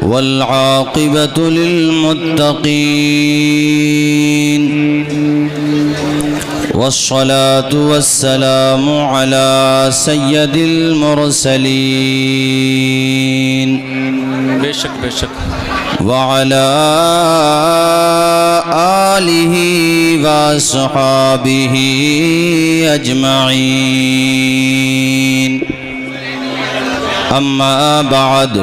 والعاقبة للمتقين والصلاة والسلام على سيد المرسلين بے شک وعلى آله وصحابه أجمعين أما بعد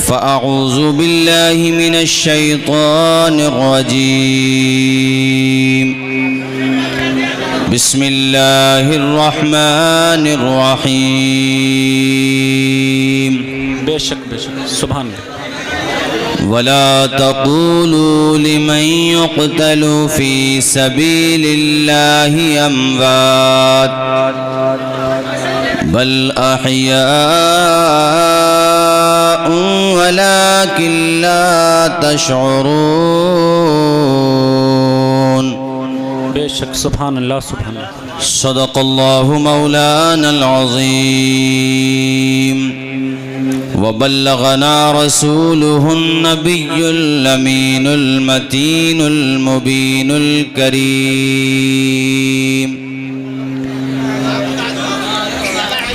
فأعوذ بالله من الشيطان الرجيم بسم الله الرحمن الرحيم بے شک سبحان اللہ ولا تقولوا لمن يقتل في سبيل الله أموات بل أحياء ولكن لا تشعرون بے شک سبحان اللہ صدق الله مولانا العظيم وبلغنا رسوله النبي الأمين المتين المبين الكريم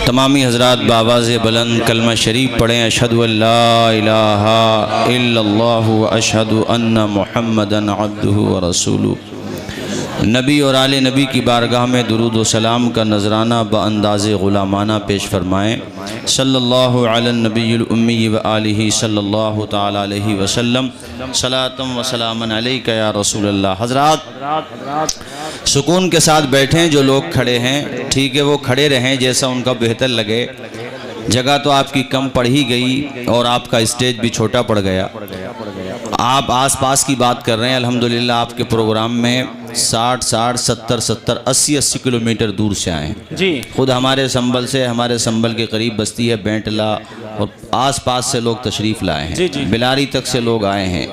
تمامی حضرات بآواز بلند کلمہ شریف پڑھیں اشہد ان لا الہ الا اللہ واشہد ان محمدً عبدہ ورسولہ۔ نبی اور آل نبی کی بارگاہ میں درود و سلام کا نذرانہ بانداز غلامانہ پیش فرمائیں۔ صلی اللہ علی النبی الامی و آلہ صلی اللہ تعالی علیہ وسلم صلاۃ و سلام علیک یا رسول اللہ۔ حضرات سکون کے ساتھ بیٹھیں، جو لوگ کھڑے ہیں ٹھیک ہے وہ کھڑے رہیں جیسا ان کا بہتر لگے۔ جگہ تو آپ کی کم پڑ ہی گئی اور آپ کا اسٹیج بھی چھوٹا پڑ گیا۔ آپ آس پاس کی بات کر رہے ہیں، الحمدللہ آپ کے پروگرام میں 60 70 80 کلومیٹر دور سے آئے ہیں جی۔ خود ہمارے سنبل کے قریب بستی ہے بینٹلا، اور آس پاس سے لوگ تشریف لائے ہیں، بلاری تک سے لوگ آئے ہیں،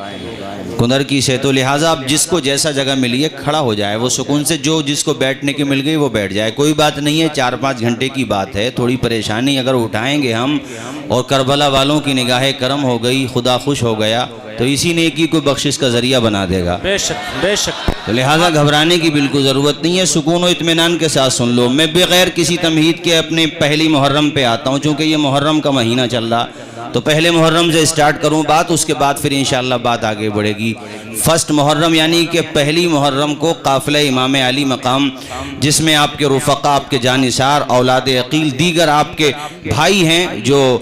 کندرکی سے۔ تو لہٰذا اب جس کو جیسا جگہ ملی ہے کھڑا ہو جائے، وہ سکون سے، جو جس کو بیٹھنے کی مل گئی وہ بیٹھ جائے، کوئی بات نہیں ہے۔ 4-5 گھنٹے کی بات ہے، تھوڑی پریشانی اگر اٹھائیں گے ہم اور کربلا والوں کی نگاہ کرم ہو گئی، خدا خوش ہو گیا تو اسی نیکی کو بخشش کا ذریعہ بنا دے گا۔ بے شک تو لہٰذا گھبرانے کی بالکل ضرورت نہیں ہے، سکون و اطمینان کے ساتھ سن لو۔ میں بغیر کسی تمہید کے اپنے پہلی محرم پہ آتا ہوں، چونکہ یہ محرم کا مہینہ چل رہا تو پہلے محرم سے سٹارٹ کروں بات، اس کے بعد پھر انشاءاللہ بات آگے بڑھے گی۔ فرسٹ محرم یعنی کہ پہلی محرم کو قافلہ امام علی مقام، جس میں آپ کے رفقا، آپ کے جانثار، اولاد عقیل، دیگر آپ کے بھائی ہیں جو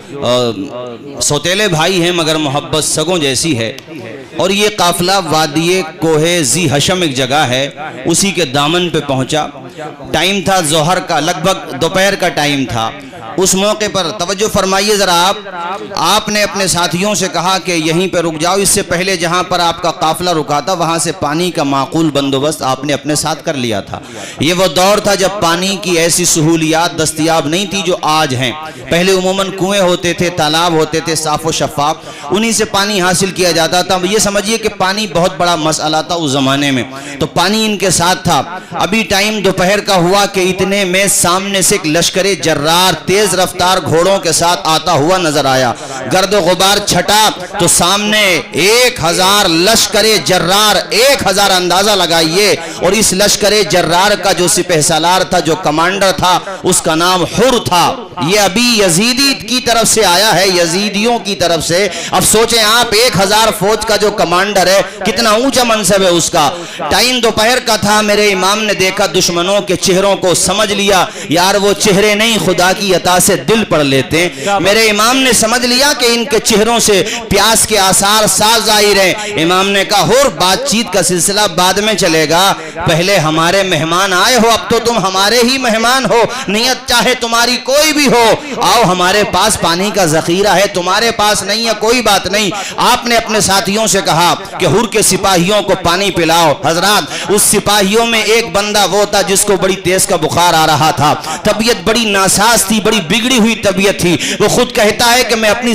سوتیلے بھائی ہیں مگر محبت سگوں جیسی ہے، اور یہ قافلہ وادی کوہ ذی حشم ایک جگہ ہے، اسی کے دامن پہ پہنچا۔ ٹائم تھا ظہر کا، لگ بھگ دوپہر کا ٹائم تھا۔ اس موقع پر توجہ فرمائیے ذرا، آپ نے اپنے ساتھیوں سے کہا کہ یہیں پہ رک جاؤ۔ اس سے پہلے جہاں پر آپ کا قافلہ رکا تھا وہاں سے پانی کا معقول بندوبست آپ نے اپنے ساتھ کر لیا تھا۔ یہ وہ دور تھا جب پانی کی ایسی سہولیات دستیاب نہیں تھی جو آج ہیں۔ پہلے عموماً کنویں ہوتے تھے، تالاب ہوتے تھے صاف و شفاف، انہی سے پانی حاصل کیا جاتا تھا۔ یہ سمجھیے کہ پانی بہت بڑا مسئلہ تھا اس زمانے میں، تو پانی ان کے ساتھ تھا۔ ابھی ٹائم دوپہر کا ہوا کہ اتنے میں سامنے سے ایک لشکر جرار تیز رفتار گھوڑوں کے ساتھ آتا ہوا نظر آیا۔ گرد و غبار چھٹا تو سامنے 1000 لشکر جرار، 1000 اندازہ لگائیے، اور اس لشکر جرار کا جو سپہ سالار تھا، جو کمانڈر تھا، اس کا نام حر تھا۔ یہ ابھی یزیدی کی طرف سے آیا ہے، یزیدیوں کی طرف سے۔ اب سوچیں آپ 1000 فوج کا جو کمانڈر ہے کتنا اونچا منصب ہے اس کا۔ ٹائم دوپہر کا تھا، میرے امام نے دیکھا دشمنوں کے چہروں کو، سمجھ لیا یار وہ چہرے نہیں خدا کی عطا سے دل پڑھ لیتے ہیں۔ میرے امام نے سمجھ لیا کہ ان کے چہروں سے پیاس کے آثار صاف ظاہر ہیں۔ امام نے کہا ہور بات چیت کا سلسلہ بعد میں چلے گا، پہلے ہمارے مہمان آئے ہو، اب تو تم ہمارے ہی مہمان ہو، نیت چاہے تمہاری کوئی بھی ہو، آؤ ہمارے پاس پانی کا ذخیرہ ہے، تمہارے پاس نہیں ہے کوئی بات نہیں۔ آپ نے اپنے ساتھیوں سے کہا کہ حر کے سپاہیوں کو پانی پلاؤ۔ حضرات اس سپاہیوں میں ایک بندہ وہ تھا جس کو بڑی تیز کا بخار آ رہا تھا، طبیعت بڑی ناساز تھی، بڑی بگڑی ہوئی طبیعت تھی۔ وہ خود کہتا ہے کہ میں اپنی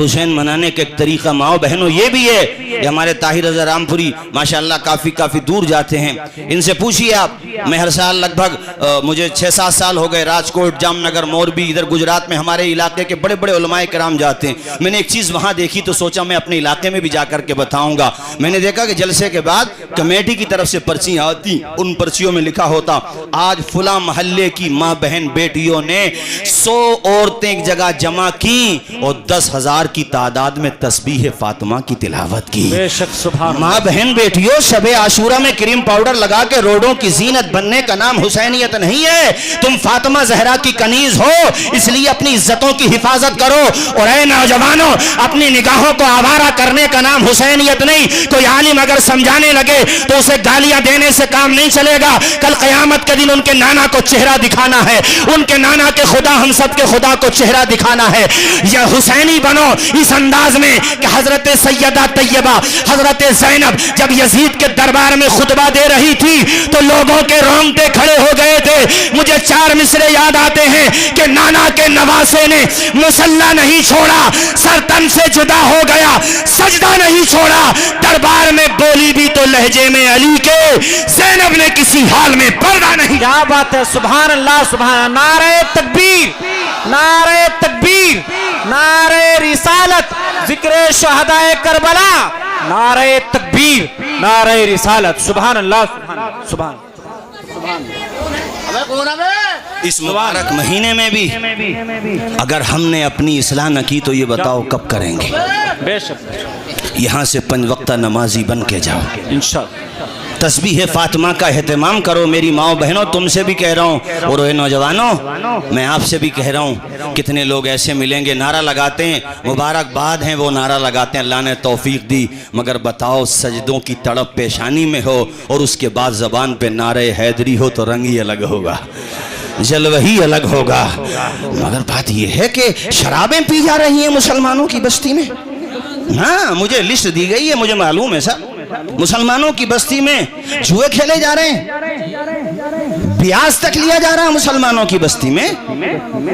حسین منانے کا ایک طریقہ ماؤ بہنوں یہ بھی ہے کہ ہمارے طاہر رضا رامپوری ماشاءاللہ کافی دور جاتے ہیں، ان سے پوچھیے آپ، میں ہر سال لگ بھگ مجھے 6-7 سال ہو گئے راجکوٹ، جام نگر، موربی، ادھر گجرات میں ہمارے علاقے کے بڑے بڑے علماء کرام جاتے ہیں۔ میں نے ایک چیز وہاں دیکھی تو سوچا میں اپنے علاقے میں بھی جا کر کے بتاؤں گا۔ میں نے دیکھا کہ جلسے کے بعد کمیٹی کی طرف سے پرچیاں آتی، ان پرچیوں میں لکھا ہوتا آج فلاں محلے کی ماں بہن بیٹیوں نے 100 عورتیں ایک جگہ جمع کی اور 10,000 کی تعداد میں تسبیح فاطمہ کی تلاوت کی۔ بے شک سبحان ماں بہن بیٹیوں، شب عاشورہ میں کریم پاؤڈر لگا کے روڈوں کی زینت بننے کا نام حسینیت نہیں ہے، تم فاطمہ زہرا کی کنیز ہو، اس لیے اپنی عزتوں کی حفاظت کرو۔ اور اے نوجوانوں، اپنی نگاہوں کو آوارہ کرنے کا نام حسینیت نہیں۔ کوئی عالم اگر سمجھانے لگے تو اسے گالیاں دینے سے کام نہیں چلے گا، کل قیامت کے دن ان کے نانا کو چہرہ دکھانا ہے، ان کے نانا کے خدا ہم سب کے خدا کو چہرہ دکھانا ہے۔ یا حسینی بنو اس انداز میں کہ حضرت سیدہ طیبہ حضرت زینب جب یزید کے دربار میں خطبہ دے رہی تھی تو لوگوں کے رونگٹے کھڑے ہو گئے تھے۔ مجھے 4 مصرے یاد آتے ہیں کہ نانا کے نواسے نے مصلی نہیں چھوڑا، سر تن سے جدا ہو گیا، سجدہ نہیں چھوڑا، دربار میں بولی بھی تو لہجے میں علی کے، زینب نے کسی حال میں پردہ نہیں۔ کیا بات ہے، سبحان اللہ سبحان اللہ، نعرہ تکبیر، نعرہ تکبیر، نعرہ رسالت، ذکر شہدائے کربلا، نعرہ تکبیر، نعرہ رسالت، سبحان اللہ سبحان اس مبارک مہینے میں بھی اگر ہم نے اپنی اصلاح نہ کی تو یہ بتاؤ کب کریں گے؟ بے شک یہاں سے 5 وقتہ نمازی بن کے جاؤ، انشاءاللہ تسبیح فاطمہ کا اہتمام کرو۔ میری ماؤں بہنوں، تم سے بھی کہہ رہا ہوں، اور اے نوجوانوں میں آپ سے بھی کہہ رہا ہوں، کتنے لوگ ایسے ملیں گے نعرہ لگاتے ہیں، مبارکباد ہیں وہ نعرہ لگاتے ہیں، اللہ نے توفیق دی، مگر بتاؤ سجدوں کی تڑپ پیشانی میں ہو اور اس کے بعد زبان پہ نعرہ حیدری ہو تو رنگ ہی الگ ہوگا، جلوہ ہی الگ ہوگا۔ مگر بات یہ ہے کہ شرابیں پی جا رہی ہیں مسلمانوں کی بستی میں۔ ہاں مجھے لسٹ دی گئی ہے، مجھے معلوم ہے سر، مسلمانوں کی بستی میں جوئے کھیلے جا رہے ہیں، بیاز تک لیا جا رہا ہے مسلمانوں کی بستی میں،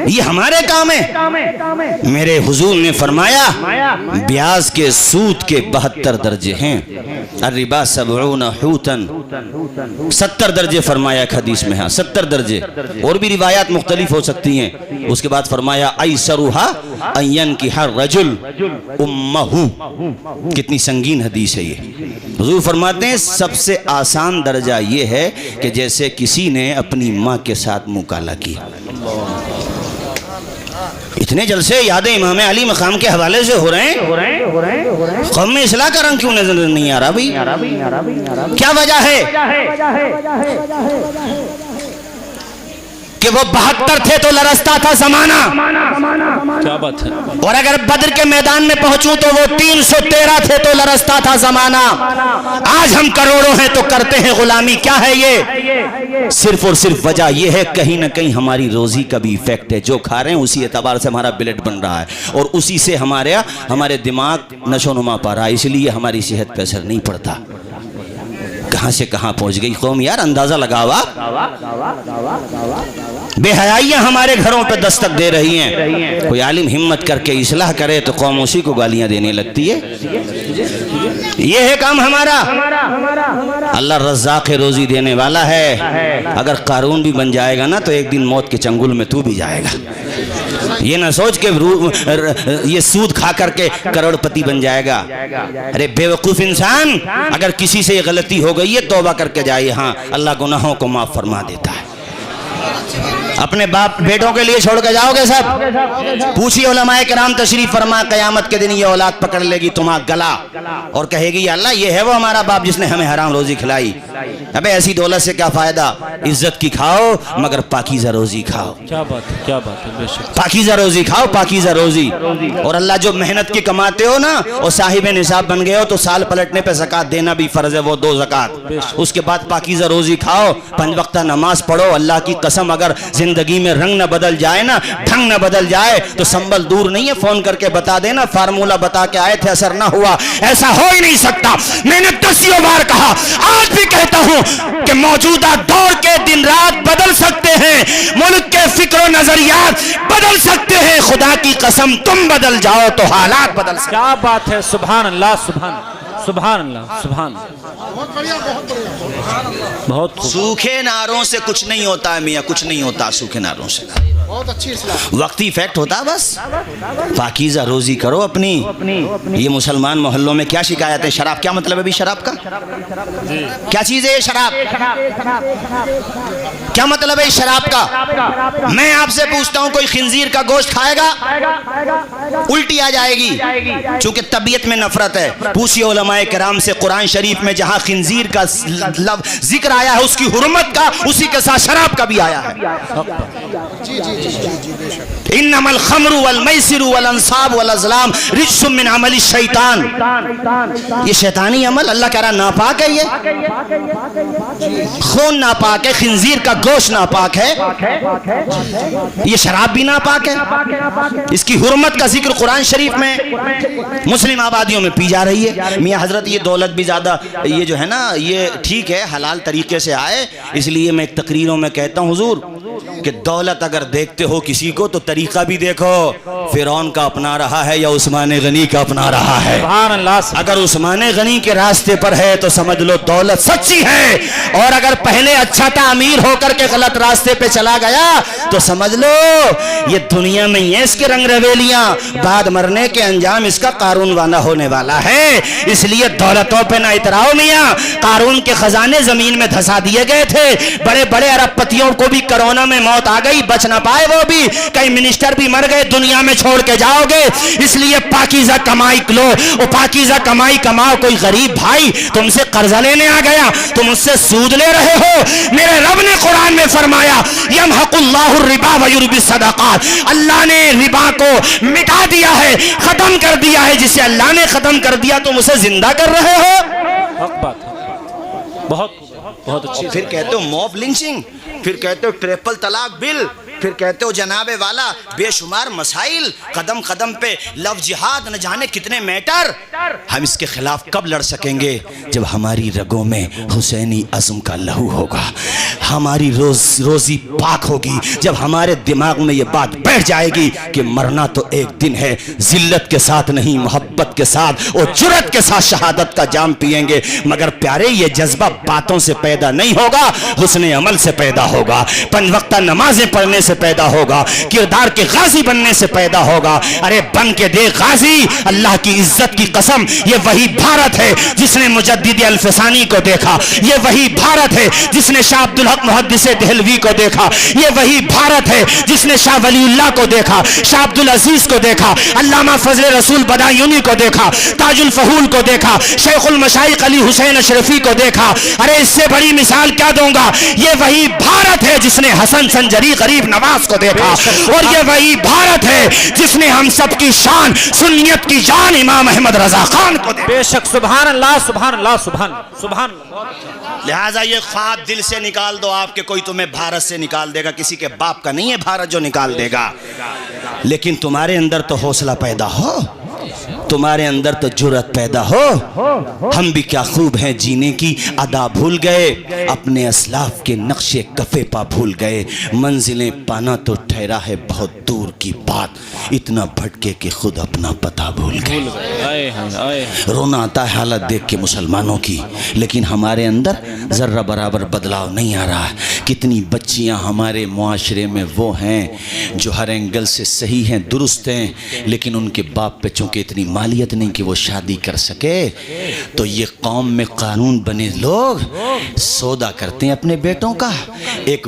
یہ ہمارے کام ہے۔ میرے حضور نے فرمایا بیاز کے سود کے 72 درجے ہیں، الربا 70 حوتا، 70 درجے فرمایا ایک حدیث میں، ہاں 70 درجے، اور بھی روایات مختلف ہو سکتی ہیں۔ اس کے بعد فرمایا ایسرھا ان ينکح الرجل امہ، کتنی سنگین حدیث ہے یہ۔ حضور فرماتے ہیں سب سے آسان درجہ یہ ہے کہ جیسے کسی نے اپنی ماں کے ساتھ مکالہ کیا۔ اتنے جلسے یاد امام علی مقام کے حوالے سے ہو رہے ہیں، قوم میں اصلاح کا رنگ کیوں نظر نہیں آ رہا بھائی؟ کیا وجہ ہے کہ وہ 72 تھے تو لرزتا تھا زمانہ، کیا بات ہے، اور اگر بدر کے میدان میں پہنچوں تو وہ 313 تھے تو لرزتا تھا زمانہ۔ آج ہم کروڑوں ہیں تو کرتے ہیں غلامی، کیا ہے یہ؟ صرف اور صرف وجہ یہ ہے کہیں نہ کہیں ہماری روزی کا بھی ایفیکٹ ہے، جو کھا رہے ہیں اسی اعتبار سے ہمارا بلڈ بن رہا ہے اور اسی سے ہمارے دماغ نشو نما پا رہا ہے، اس لیے ہماری صحت پہ اثر نہیں پڑتا۔ کہاں سے کہاں پہنچ گئی قوم یار، اندازہ لگاوا۔ بے حیائیاں ہمارے گھروں پہ دستک دے رہی ہیں، کوئی عالم ہمت کر کے اصلاح کرے تو قوم اسی کو گالیاں دینے لگتی ہے۔ یہ ہے کام ہمارا۔ اللہ رزاق روزی دینے والا ہے، اگر قارون بھی بن جائے گا نا تو ایک دن موت کے چنگل میں تو بھی جائے گا۔ یہ نہ سوچ کہ یہ سود کھا کر کے کروڑ پتی بن جائے گا۔ ارے بے وقوف انسان، اگر کسی سے یہ غلطی ہو گئی ہے توبہ کر کے جائیے، ہاں اللہ گناہوں کو معاف فرما دیتا ہے۔ اپنے باپ بیٹوں کے لیے چھوڑ کے جاؤ گے سب؟ پوچھیے علماء کرام تشریف فرما، قیامت کے دن یہ اولاد پکڑ لے گی تمہارا گلا اور کہے گی یا اللہ یہ ہے وہ ہمارا باپ جس نے ہمیں حرام روزی کھلائی۔ ابے ایسی دولت سے کیا فائدہ، عزت کی کھاؤ مگر پاکیزہ روزی کھاؤ۔ کیا بات ہے، کیا بات ہے، بے شک پاکیزہ روزی کھاؤ، پاکیزہ روزی۔ اور اللہ جو محنت کی کماتے ہو نا اور صاحب نصاب بن گئے ہو تو سال پلٹنے پہ زکوٰۃ دینا بھی فرض ہے، وہ 2 زکوٰۃ۔ اس کے بعد پاکیزہ روزی کھاؤ، 5 وقتہ نماز پڑھو، اللہ کی قسم اگر زندہ زندگی میں رنگ نہ بدل جائے نا، ڈھنگ نہ بدل جائے تو سنبل دور نہیں ہے، فون کر کے بتا دینا فارمولا بتا کے آئے تھے اثر نہ ہوا، ایسا ہو ہی نہیں سکتا۔ میں نے 10 بار کہا، آج بھی کہتا ہوں کہ موجودہ دور کے دن رات بدل سکتے ہیں، ملک کے فکر و نظریات بدل سکتے ہیں، خدا کی قسم تم بدل جاؤ تو حالات بدل سکتے ہیں۔ کیا بات ہے، سبحان اللہ، سبحان سبحان اللہ، سبحان بہت خوب۔ سوکھے ناروں سے کچھ نہیں ہوتا ہے میاں، کچھ نہیں ہوتا سوکھے ناروں سے، وقتی ایفیکٹ ہوتا بس۔ پاکیزہ روزی کرو اپنی۔ یہ مسلمان محلوں میں کیا شکایت ہے؟ شراب، کیا مطلب ہے بھی شراب کا؟ کیا چیز ہے یہ شراب؟ کیا مطلب ہے اس شراب کا؟ میں آپ سے پوچھتا ہوں، کوئی خنزیر کا گوشت کھائے گا؟ الٹی آ جائے گی، چونکہ طبیعت میں نفرت ہے۔ پوچھئے علماء کرام سے، قرآن شریف میں جہاں خنزیر کا ذکر آیا ہے اس کی حرمت کا، اسی کے ساتھ شراب کا بھی آیا ہے۔ انما الخمر والمیسر والانصاب والازلام رجس من عمل الشیطان، یہ شیطانی عمل، اللہ کہہ رہا ناپاک ہے، یہ خون ناپاک ہے، خنزیر کا گوشت ناپاک ہے، یہ شراب بھی ناپاک ہے، اس کی حرمت کا ذکر قرآن شریف میں مسلم آبادیوں میں پی جا رہی ہے۔ میاں حضرت یہ دولت بھی زیادہ، یہ جو ہے نا، یہ ٹھیک ہے حلال طریقے سے آئے، اس لیے میں ایک تقریروں میں کہتا ہوں حضور کہ دولت اگر دیکھتے ہو کسی کو تو طریقہ بھی دیکھو، فرعون کا اپنا رہا ہے یا عثمان غنی کا اپنا رہا ہے۔ سبحان اللہ، اگر عثمان غنی کے راستے پر ہے تو سمجھ لو دولت سچی ہے، اور اگر پہلے اچھا تھا امیر ہو کر کے غلط راستے پہ چلا گیا تو سمجھ لو یہ دنیا میں ہی ہے اس کے رنگ رویلیاں، بعد مرنے کے انجام اس کا قارون والا ہونے والا ہے۔ اس لیے دولتوں پہ نہ اتراؤ میاں، قارون کے خزانے زمین میں دھسا دیے گئے تھے، بڑے بڑے ارب پتیوں کو بھی کرونا میں موت آ گئی، بچ نہ پائے وہ بھی، کئی منسٹر بھی مر گئے، دنیا میں چھوڑ کے جاؤ گے۔ اس لیے پاکیزہ کمائی لو، وہ پاکیزہ کمائی کماؤ۔ کوئی غریب بھائی تم سے قرضہ لینے آ گیا، تم اس سے سود لے رہے ہو، میرے رب نے قرآن میں فرمایا یمحق اللہ الربا ویربی الصدقات، اللہ نے ربا کو مٹا دیا ہے، ختم کر دیا ہے۔ جسے اللہ نے ختم کر دیا تم اسے زندہ کر رہے ہو۔ حق بات ہے، بہت اچھی۔ پھر کہتے ہو موب لنچنگ، پھر کہتے ہو ٹریپل طلاق بل، پھر کہتے ہو جناب والا بے شمار مسائل، قدم قدم پہ لو جہاد، نہ جانے کتنے میٹر۔ ہم اس کے خلاف کب لڑ سکیں گے؟ جب ہماری رگوں میں حسینی عزم کا لہو ہوگا، ہماری روزی پاک ہوگی، جب ہمارے دماغ میں یہ بات بیٹھ جائے گی کہ مرنا تو ایک دن ہے، ذلت کے ساتھ نہیں، محبت کے ساتھ اور جرأت کے ساتھ شہادت کا جام پئیں گے۔ مگر پیارے یہ جذبہ باتوں سے پیدا نہیں ہوگا، حسن عمل سے پیدا ہوگا، 5 وقتہ نمازیں پڑھنے سے پیدا ہوگا، کردار کے غازی بننے سے پیدا ہوگا۔ ارے بن کے دے غازی، اللہ کی عزت کی قسم، یہ وہی بھارت ہے جس نے مجدد الفسانی کو دیکھا، یہ وہی بھارت ہے جس نے شاہ عبدالحق محدث دہلوی کو دیکھا، یہ وہی بھارت ہے جس نے شاہ ولی اللہ کو دیکھا، شاہ عبدالعزیز کو دیکھا، علامہ فضل رسول بدایونی کو دیکھا، تاج الفہول کو دیکھا، شیخ المشائخ علی حسین اشرفی کو دیکھا۔ ارے اس سے بڑی مثال کیا دوں گا؟ یہ وہی بھارت ہے جس نے حسن سنجری غریب نواز کو دیکھا، اور یہ وہی بھارت ہے جس نے ہم سب کی شان، سنیت کی جان امام احمد رضا خان کو دیکھا۔ بے شک، سبحان اللہ، سبحان اللہ، سبحان سبحان اللہ۔ لہٰذا یہ خواب دل سے نکال دو آپ کے، کوئی تمہیں بھارت سے نکال دے گا، کسی کے باپ کا نہیں ہے بھارت جو نکال دے گا، لیکن تمہارے اندر تو حوصلہ پیدا ہو، تمہارے اندر تو جرأت پیدا ہو۔ ہم بھی کیا خوب ہیں جینے کی ادا بھول گئے، اپنے اسلاف کے نقش کفے پا بھول گئے، منزلیں پانا تو ٹھہرا ہے بہت دور کی بات، اتنا بھٹکے کہ خود اپنا پتہ بھول گئے۔ رونا آتا ہے حالت دیکھ کے مسلمانوں کی، لیکن ہمارے اندر ذرہ برابر بدلاؤ نہیں آ رہا۔ کتنی بچیاں ہمارے معاشرے میں وہ ہیں جو ہر اینگل سے صحیح ہیں، درست ہیں، لیکن ان کے باپ پہ چونکہ اتنی مالیت نہیں کہ وہ شادی کر سکے، تو یہ قوم میں قانون بنے لوگ سودا کرتے ہیں اپنے بیٹوں کا۔ ایک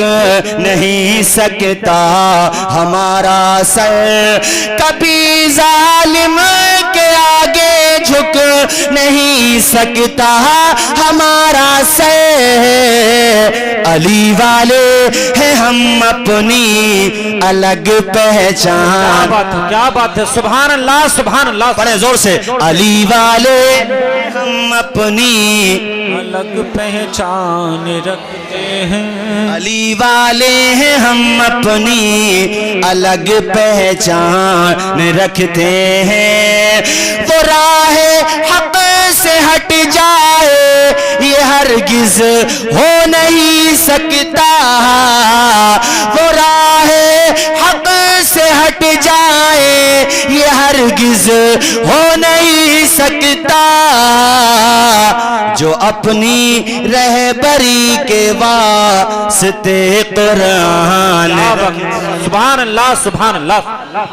جھک نہیں سکتا ہمارا سر، کبھی ظالم کے آگے جھک نہیں سکتا ہمارا سر، علی والے ہیں ہم اپنی الگ پہچان۔ کیا بات ہے، سبحان اللہ سبحان اللہ، پڑھیں زور سے، علی والے ہم اپنی الگ پہچان رکھتے ہیں، علی والے ہیں ہم اپنی الگ پہچان رکھتے ہیں، وہ راہ حق سے ہٹ جائے یہ ہرگز ہو نہیں سکتا، وہ راہ حق سے ہٹ جائے یہ ہرگز ہو نہیں سکتا، جو اپنی رہبری کے واسطے قرآن۔ سبحان اللہ سبحان اللہ،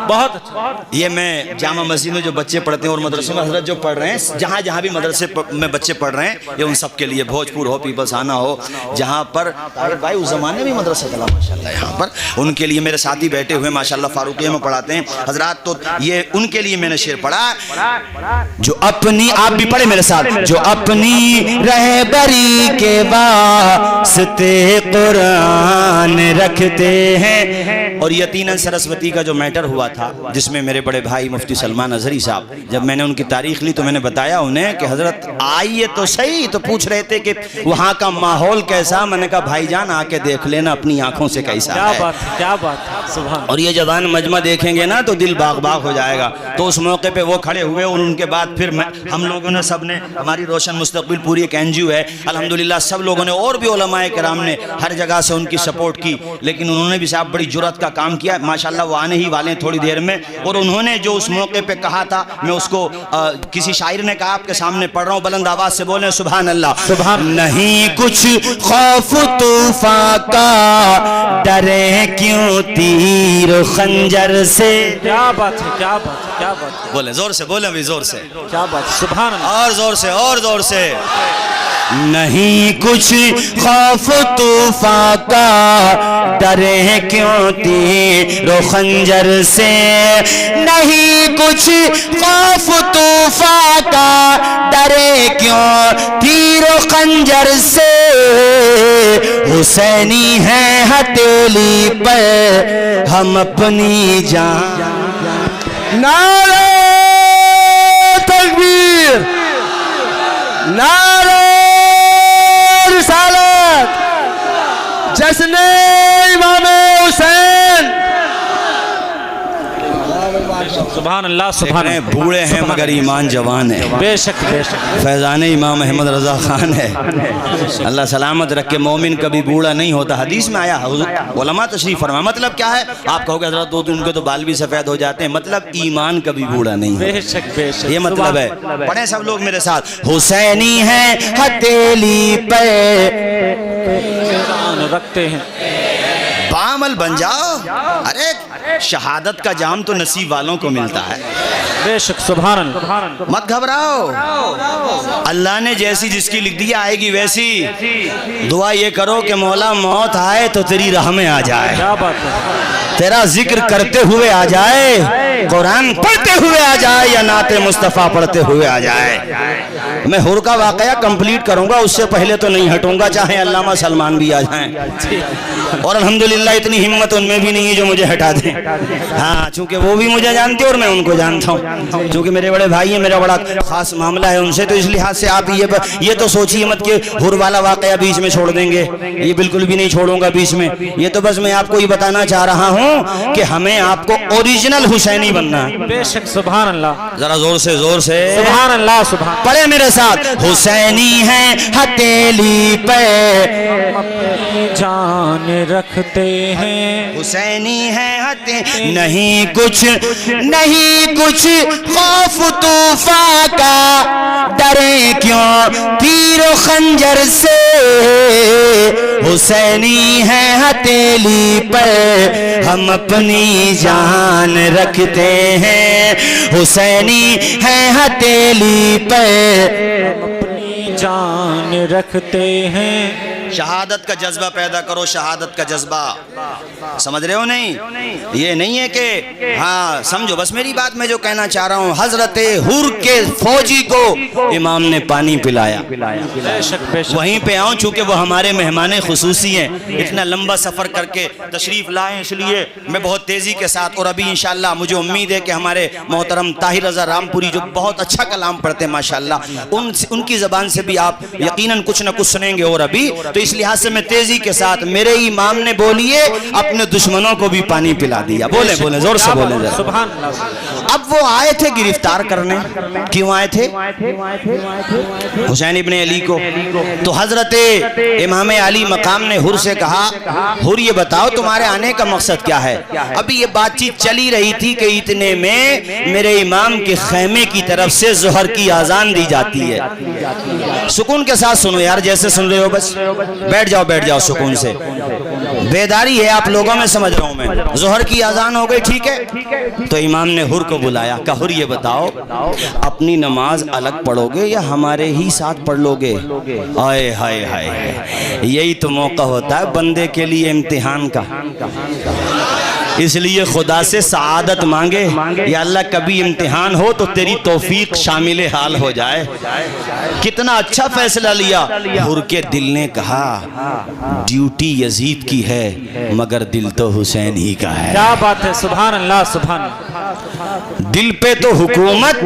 بہت اچھا۔ یہ میں جامع مسجد میں جو بچے پڑھتے ہیں اور مدرسوں میں حضرت جو پڑھ رہے ہیں، جہاں جہاں بھی مدرسے میں بچے پڑھ رہے ہیں، یہ ان سب کے لیے، بھوجپور ہو، پیپلسانہ ہو، جہاں پر بھائی اس زمانے میں مدرسہ چلا ماشاءاللہ یہاں پر، ان کے لیے میرے ساتھی بیٹھے ہوئے ماشاءاللہ فاروقیہ میں پڑھاتے ہیں حضرات، تو یہ ان کے لیے میں نے شعر پڑھا، جو اپنی، آپ بھی پڑھے میرے ساتھ، جو اپنی رہبری کے واسطے قرآن رکھتے ہیں۔ اور یقیناً سرسوتی کا جو میٹر ہوا تھا، جس میں میرے بڑے بھائی مفتی سلمان اظہری صاحب، جب میں نے ان کی تاریخ لی تو میں نے بتایا انہیں کہ حضرت آئیے تو صحیح، تو پوچھ رہے تھے کہ وہاں کا ماحول کیسا، میں نے کہا بھائی جان آ کے دیکھ لینا اپنی آنکھوں سے کیسا کیا ہے، بات ہے کیا بات ہے، سبحان اور یہ جوان مجمع دیکھیں گے نا تو دل باغ باغ ہو جائے گا۔ تو اس موقع پہ وہ کھڑے ہوئے، اور ان کے بعد پھر ہم لوگوں نے سب نے، ہماری روشن مستقبل پوری ایک NGO ہے الحمدللہ، سب لوگوں نے اور بھی علماء کرام نے ہر جگہ سے ان کی سپورٹ کی، لیکن انہوں نے بھی صاحب بڑی جرات کا کام کیا ماشاءاللہ، وہ آنے ہی والے ہیں تھوڑی دیر میں، اور انہوں نے جو اس موقع پہ کہا تھا، میں اس کو کسی شاعر نے کہا، آپ کے سامنے پڑھ رہا ہوں، بلند آواز سے بولیں سبحان اللہ۔ نہیں کچھ خوف طوفان کا، ڈرے کیوں تیر و خنجر سے، کیا بات ہے کیا بات ہے کیا بات ہے، بولیں زور سے، بولیں بھی زور سے، کیا بات ہے، سبحان اللہ، اور زور سے، اور زور سے۔ نہیں کچھ خوف طوفان کا، ڈرے کیوں تیر و خنجر سے، نہیں کچھ خوف طوفان کا، ڈرے کیوں تیر و خنجر سے، حسینی ہے ہتھیلی پر ہم اپنی جان۔ نعرہ تکبیر، نعرہ رسالت، جشن امام حسین۔ سبحان اللہ سبحان اللہ، بوڑھے ہیں مگر ایمان جوان ہے، بے شک بے شک، فیضان امام احمد رضا خان ہے، اللہ سلامت رکھے، مومن کبھی بوڑھا نہیں ہوتا، حدیث میں آیا، علماء تشریف فرما، مطلب کیا ہے، آپ کہو کہ حضرت دو دن کے تو بال بھی سفید ہو جاتے ہیں، مطلب ایمان کبھی بوڑھا نہیں بے ہوتا، شک بے شک، یہ مطلب ہے۔ پڑھیں سب لوگ میرے ساتھ، حسینی ہے ہتھیلی پہ سبحان رکھتے ہیں، بعمل بن جاؤ، ارے شہادت کا جام تو نصیب والوں کو ملتا ہے، بے شک سبحان اللہ، مت گھبراؤ، اللہ نے جیسی جس کی لکھ دی آئے گی ویسی، دعا یہ کرو کہ مولا موت آئے تو تیری راہ میں آ جائے، کیا بات ہے، تیرا ذکر کرتے ہوئے آ جائے، قرآن پڑھتے ہوئے آ جائے، یا نعت مصطفیٰ پڑھتے ہوئے آ جائے۔ میں حور کا واقعہ کمپلیٹ کروں گا، اس سے پہلے تو نہیں ہٹوں گا، چاہے علامہ سلمان بھی آ جائیں، اور الحمدللہ اتنی ہمت ان میں بھی نہیں ہے جو مجھے ہٹا دیں، ہاں چونکہ وہ بھی مجھے جانتے ہیں اور میں ان کو جانتا ہوں، چونکہ میرے بڑے بھائی ہیں، میرا بڑا خاص معاملہ ہے ان سے، تو اس لحاظ سے آپ یہ تو سوچیے مت کہ حور والا واقعہ بیچ میں چھوڑ دیں گے، یہ بالکل بھی نہیں چھوڑوں گا بیچ میں، یہ تو بس میں آپ کو یہ بتانا چاہ رہا ہوں کہ ہمیں آپ کو اوریجنل حسینی بننا ہے، بے شک سبحان اللہ، ذرا زور سے سبحان اللہ سبحان، پڑھے میرے ساتھ، حسینی ہے ہتھیلی پہ جان رکھتے ہیں، حسینی ہے نہیں کچھ خوف طوفان کا، ڈرے کیوں تیر و خنجر سے، حسینی ہے ہتھیلی پر ہم اپنی جان رکھتے ہیں، حسینی ہے ہتھیلی پر اپنی جان رکھتے ہیں، شہادت کا جذبہ پیدا کرو، شہادت کا جذبہ، سمجھ رہے ہو نہیں؟ یہ نہیں ہے کہ ہاں سمجھو بس میری بات میں جو کہنا چاہ رہا ہوں، حضرت حور کے فوجی کو امام نے پانی پلایا، بے شک بے شک، وہیں پہ آؤں چونکہ وہ ہمارے مہمان خصوصی ہیں، اتنا لمبا سفر کر کے تشریف لائیں، اس لیے میں بہت تیزی کے ساتھ، اور ابھی انشاءاللہ مجھے امید ہے کہ ہمارے محترم طاہر رضا رامپوری جو بہت اچھا کلام پڑھتے ہیں ماشاءاللہ، ان کی زبان سے بھی آپ یقیناً کچھ نہ کچھ سنیں گے، اور ابھی تو اس لحاظ سے میں تیزی کے ساتھ، میرے امام نے بولیے اپنے دشمنوں کو بھی پانی پلا دیا، بولیں بولیں زور سے بولیں ذرا۔ سبحان اللہ۔ اب وہ آئے تھے گرفتار کرنے، کیوں آئے تھے؟ حسین ابن علی کو، تو حضرت امام علی مقام نے حر سے کہا، حر یہ بتاؤ تمہارے آنے کا مقصد کیا ہے؟ ابھی یہ بات چیت چلی رہی تھی کہ اتنے میں میرے امام کے خیمے کی طرف سے ظہر کی اذان دی جاتی ہے۔ سکون کے ساتھ سنو یار، جیسے سن رہے ہو بس بیٹھ جاؤ سکون سے، بیداری ہے آپ لوگوں میں، سمجھ رہا ہوں میں، ظہر کی اذان ہو گئی، ٹھیک ہے؟ تو امام نے حر کو بلایا، کہا حر یہ بتاؤ اپنی نماز الگ پڑھو گے یا ہمارے ہی ساتھ پڑھ لو گے؟ آئے ہائے ہائے، یہی تو موقع ہوتا ہے بندے کے لیے امتحان کا، اس لیے خدا سے سعادت مانگے، یا اللہ کبھی امتحان ہو تو تیری توفیق شامل حال ہو جائے۔ کتنا اچھا فیصلہ لیا۔ حر کے دل نے کہا ڈیوٹی یزید کی ہے مگر دل تو حسین ہی کا ہے۔ کیا بات ہے، سبحان اللہ سبحان اللہ۔ دل پہ تو حکومت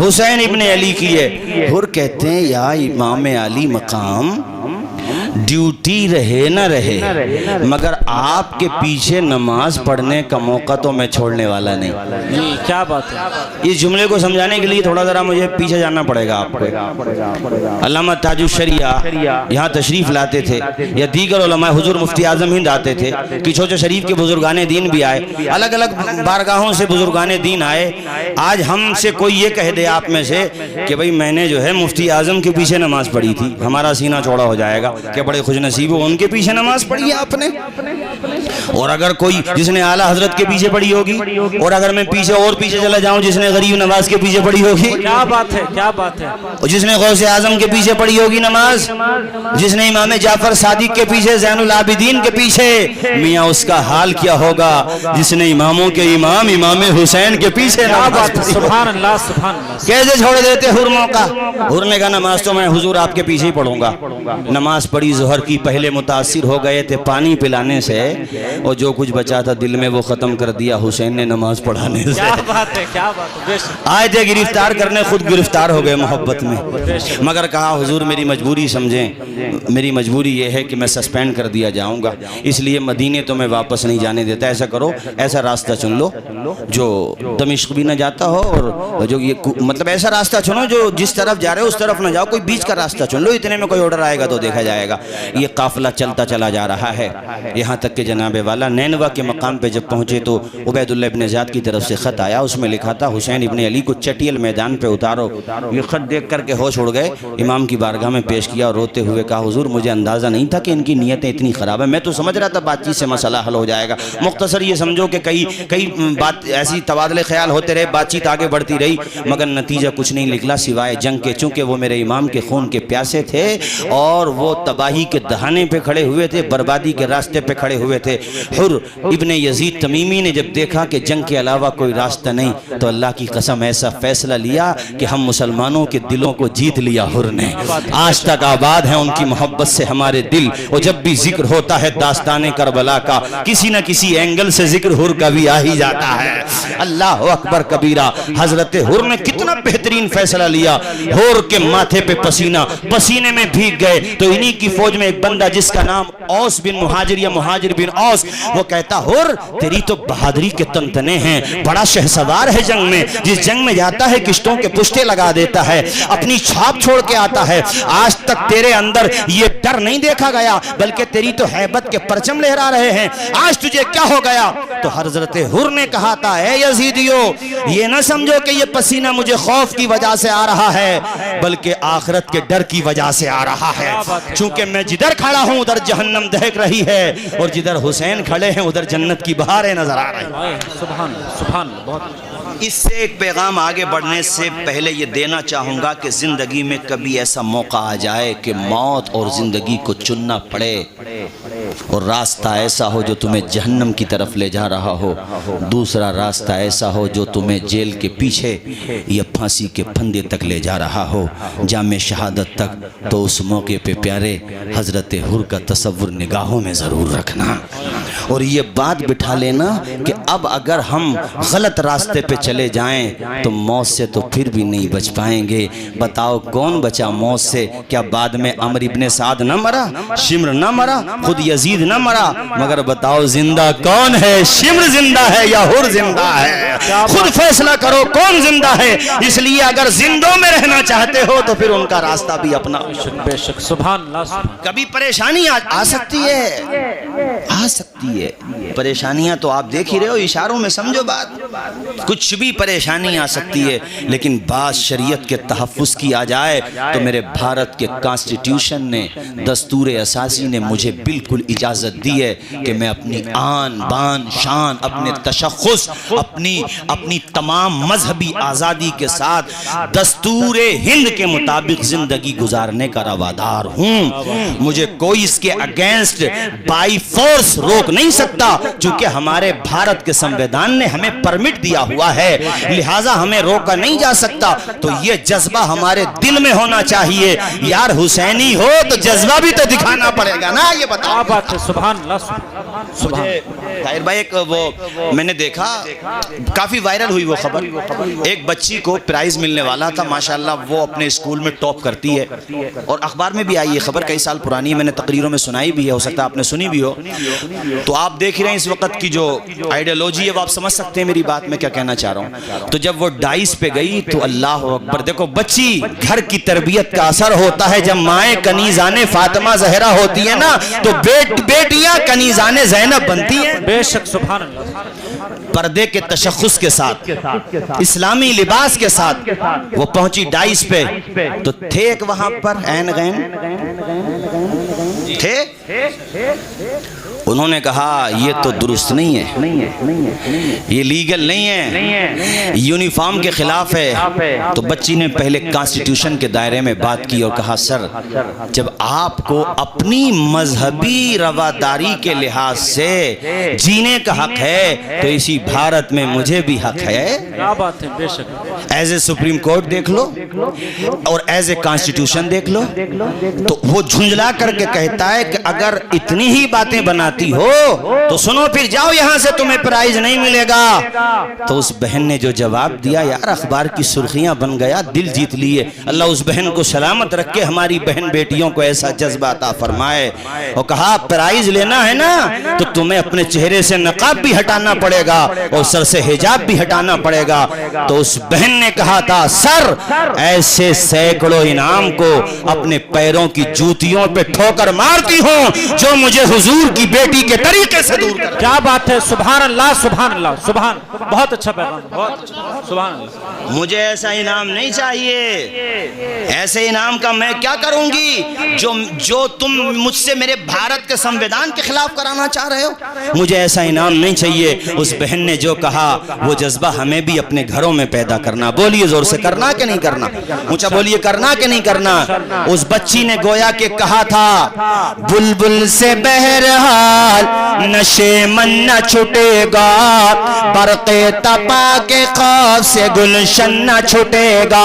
حسین ابن علی کی ہے۔ حر کہتے ہیں یا امام علی مقام، ڈیوٹی رہے نہ رہے مگر آپ کے پیچھے نماز پڑھنے کا موقع تو میں چھوڑنے والا نہیں۔ جی کیا بات ہے۔ اس جملے کو سمجھانے کے لیے تھوڑا ذرا مجھے پیچھے جانا پڑے گا آپ کو۔ علامہ تاج الشریعہ یہاں تشریف لاتے تھے، یا دیگر علماء، حضور مفتی اعظم ہند آتے تھے، کچھوچو شریف کے بزرگان دین بھی آئے، الگ الگ بارگاہوں سے بزرگان دین آئے۔ آج ہم سے کوئی یہ کہہ دے آپ میں سے کہ بھئی میں نے جو ہے مفتی اعظم کے پیچھے نماز پڑھی تھی، ہمارا سینہ چوڑا ہو جائے گا کہ بڑے خوش نصیب ہو، ان کے پیچھے نماز پڑھی ہے آپ نے۔ اور اگر کوئی جس نے اعلیٰ حضرت کے پیچھے پڑھی ہوگی، اور اگر میں پیچھے اور پیچھے چلا جاؤں جس نے غریب نواز کے پیچھے پڑھی ہوگی، کیا بات ہے کیا بات ہے، اور جس نے غوث اعظم کے پیچھے پڑھی ہوگی نماز، جس نے امام جعفر صادق کے پیچھے، زین العابدین کے پیچھے، میاں اس کا حال کیا ہوگا جس نے اماموں کے امام امام حسین کے پیچھے نماز پڑھی۔ سبحان اللہ سبحان اللہ۔ کیسے چھوڑ دیتے حر موقع؟ حر نے کہا نماز تو میں حضور آپ کے پیچھے ہی پڑھوں گا۔ نماز پڑھی ظہر کی، پہلے متاثر ہو گئے تھے پانی پلانے سے، اور جو کچھ بچا تھا دل میں وہ ختم کر دیا حسین نے نماز پڑھانے سے۔ کیا بات ہے کیا بات ہے، بے شک۔ آئے تھے گرفتار کرنے، خود گرفتار ہو گئے محبت میں، مگر کہا حضور میری مجبوری سمجھیں، میری مجبوری یہ ہے کہ میں سسپینڈ کر دیا جاؤں گا، اس لیے مدینے تو میں واپس نہیں جانے دیتا۔ ایسا کرو، ایسا راستہ چن لو جو دمشق بھی نہ جاتا ہو، اور جو یہ مطلب ایسا راستہ چنو جو جس طرف جا رہے ہو اس طرف نہ جاؤ، کوئی بیچ کا راستہ چن لو، اتنے میں کوئی آرڈر آئے گا تو دیکھا جائے گا۔ یہ قافلہ چلتا چلا جا رہا ہے، یہاں تک کہ جناب والا نینوا کے مقام پہ جب پہنچے تو عبید اللہ ابن زیاد کی طرف سے خط آیا، اس میں لکھا تھا حسین ابن علی کو چٹیل میدان پہ اتارو۔ یہ خط دیکھ کر کے ہوش اڑ گئے، امام کی بارگاہ میں پیش کیا اور روتے ہوئے کہا حضور مجھے اندازہ نہیں تھا کہ ان کی نیتیں اتنی خراب ہیں، میں تو سمجھ رہا تھا بات چیت سے مسئلہ حل ہو جائے گا۔ مختصر یہ سمجھو کہ کئی بات ایسی تبادلے خیال ہوتے رہے، بات چیت آگے بڑھتی رہی، مگر نتیجہ کچھ نہیں نکلا سوائے جنگ کے، چونکہ وہ میرے امام کے خون کے پیاسے تھے اور وہ تباہی کے دہانے پہ کھڑے ہوئے تھے، بربادی کے راستے پہ کھڑے ہوئے تھے۔ حر ابن یزید تمیمی نے جب دیکھا کہ جنگ کے علاوہ کوئی راستہ نہیں تو اللہ کی قسم ایسا فیصلہ لیا کہ ہم مسلمانوں کے دلوں کو جیت لیا حر نے، آج تک آباد ہیں ان کی محبت سے ہمارے دل، اور جب بھی ذکر ہوتا ہے داستان کربلا کا کسی نہ کسی اینگل سے ذکر حر کا بھی آ ہی جاتا ہے۔ اللہ اکبر کبیرہ، حضرت حر نے کتنا بہترین فیصلہ لیا۔ حر کے ماتھے پہ پسینے میں بھیگ گئے تو انہی کی فوج میں ایک بندہ جس کا نام اوس بن مہاجر یا مہاجر بن اوس، وہ کہتا حر تیری تو بہادری کے تنتنے ہیں، بڑا شہسوار ہے جنگ میں، جس جنگ میں جاتا ہے کشتوں کے پشتے لگا دیتا ہے، اپنی چھاپ چھوڑ کے آتا ہے، آج تک تیرے اندر یہ ڈر نہیں دیکھا گیا بلکہ تیری تو ہیبت کے پرچم لہرا رہے ہیں، آج تجھے کیا ہو گیا؟ تو حضرت حر نے کہا تھا اے یزیدیو یہ نہ سمجھو کہ یہ پسینہ مجھے خوف کی وجہ سے آ رہا ہے بلکہ آخرت کے ڈر کی وجہ سے آ رہا ہے، چونکہ میں جدھر کھڑا ہوں ادھر جہنم دہک رہی ہے اور جدھر حسین کھڑے ہیں ادھر جنت کی بہاریں نظر آ رہی ہیں۔ سبحان اللہ سبحان اللہ، بہت اس سے ایک پیغام آگے بڑھنے سے پہلے یہ دینا چاہوں گا کہ زندگی میں کبھی ایسا موقع آ جائے کہ موت اور زندگی کو چننا پڑے اور راستہ ایسا ہو جو تمہیں جہنم کی طرف لے جا رہا ہو، دوسرا راستہ ایسا ہو جو تمہیں جیل کے پیچھے یا پھانسی کے پھندے تک لے جا رہا ہو، جام شہادت تک، تو اس موقع پہ پیارے حضرت حر کا تصور نگاہوں میں ضرور رکھنا اور یہ بات بٹھا لینا کہ اب اگر ہم غلط راستے پہ چلے جائیں تو موت سے تو پھر بھی نہیں بچ پائیں گے۔ بتاؤ کون بچا موت سے؟ کیا بعد میں عمرو ابن سعد نہ مرا، شمر نہ مرا، خود یزید نہ مرا؟ مگر بتاؤ زندہ کون ہے؟ شمر زندہ ہے یا حر زندہ ہے؟ خود فیصلہ کرو کون زندہ ہے۔ اس لیے اگر زندوں میں رہنا چاہتے ہو تو پھر ان کا راستہ بھی اپنا۔ بے شک سبحان اللہ سبحان۔ کبھی پریشانی آ سکتی ہے، آ سکتی ہے پریشانیاں، تو آپ دیکھ ہی رہے ہو، اشاروں میں سمجھو بات، کچھ بھی پریشانی آ سکتی ہے، لیکن بات شریعت کے تحفظ کی آ جائے تو میرے بھارت کے کانسٹیٹیوشن نے، دستور اساسی نے مجھے بالکل اجازت دی ہے کہ میں اپنی آن بان شان، اپنے تشخص، اپنی تمام مذہبی آزادی کے ساتھ دستور ہند کے مطابق زندگی گزارنے کا روادار ہوں۔ مجھے کوئی اس کے اگینسٹ بائی فورس روک نہیں سکتا، چونکہ ہمارے بھارت کے سمویدان نے ہمیں پرمٹ دیا ہوا ہے، لہٰذا ہمیں روکا نہیں جا سکتا۔ تو یہ جذبہ ہمارے دل میں ہونا چاہیے، یار حسینی ہو تو جذبہ بھی تو دکھانا پڑے گا نا۔ یہ بتاؤ کیا بات ہے، سبحان اللہ سبحان۔ طاہر بھائی ایک وہ میں نے دیکھا، کافی وائرل ہوئی وہ خبر، ایک بچی کو پرائز ملنے والا تھا، ماشاءاللہ وہ اپنے اسکول میں ٹاپ کرتی ہے اور اخبار میں بھی آئی یہ خبر، کئی سال پرانی ہے، میں نے تقریروں میں سنائی بھی ہے، ہو سکتا ہے آپ نے سنی بھی ہو۔ تو آپ دیکھ رہے ہیں اس وقت کی جو آئیڈیالوجی ہے وہ آپ سمجھ سکتے ہیں میری بات میں کیا کہنا چاہ رہا ہوں۔ تو جب وہ ڈائس پہ گئی تو اللہ اکبر، دیکھو بچی، گھر کی تربیت کا اثر ہوتا ہے، جب مائیں کنیزان فاطمہ زہرا ہوتی ہیں نا تو بیٹیاں کنیزان زینب بنتی ہیں۔ بے شک سبحان اللہ۔ پردے کے تشخص کے ساتھ، اسلامی لباس کے ساتھ وہ پہنچی ڈائس پہ، تو تھے ایک وہاں پر عین غین تھے، انہوں نے کہا یہ تو درست نہیں ہے، یہ لیگل نہیں ہے، یونیفارم کے خلاف ہے۔ تو بچی نے پہلے کانسٹیٹیوشن کے دائرے میں بات کی اور کہا سر جب آپ کو اپنی مذہبی رواداری کے لحاظ سے جینے کا حق ہے تو اسی بھارت میں مجھے بھی حق ہے۔ کیا بات ہے، بے شک۔ ایز اے سپریم کورٹ دیکھ لو اور ایز اے کانسٹیٹیوشن دیکھ لو، تو وہ جھنجلا کر کے کہتا ہے کہ اگر اتنی ہی باتیں بناتی ہو تو سنو پھر جاؤ یہاں سے، تمہیں پرائز نہیں ملے گا۔ تو اس بہن نے جو جواب دیا، یار اخبار کی سرخیاں بن گیا، دل جیت لیے، اللہ اس بہن کو سلامت رکھے، ہماری بہن بیٹیوں کو ایسا جذبہ عطا فرمائے۔ اور کہا پرائز لینا ہے نا تو تمہیں اپنے چہرے سے نقاب بھی ہٹانا پڑے گا اور سر سے حجاب بھی ہٹانا پڑے گا۔ تو اس بہن نے کہا تھا سر ایسے سینکڑوں انعام کو اپنے پیروں کی جوتیوں پہ ٹھوکر مارتی ہوں جو مجھے حضور کی بیٹی کے طریقے سے دور کر۔ کیا بات ہے، سبحان اللہ سبحان اللہ سبحان۔ بہت اچھا پیغام، بہت اچھا، سبحان اللہ۔ مجھے ایسا انعام نہیں چاہیے، ایسے انعام کا میں کیا کروں گی جو تم مجھ سے میرے بھارت کے سمویدان کے خلاف کرانا چاہ رہے ہو؟ مجھے ایسا انعام نہیں چاہیے۔ اس بہن نے جو کہا وہ جذبہ ہمیں بھی اپنے گھروں میں پیدا کرنا۔ بولیے زور سے، کرنا کہ نہیں کرنا؟ اونچا بولیے، کرنا کہ نہیں کرنا؟ اس بچی نے گویا کہ کہا تھا بلبل سے بہرحال نشے من نہ چھٹے گا، برق تپا کے خوف سے گلشن نہ چھٹے گا،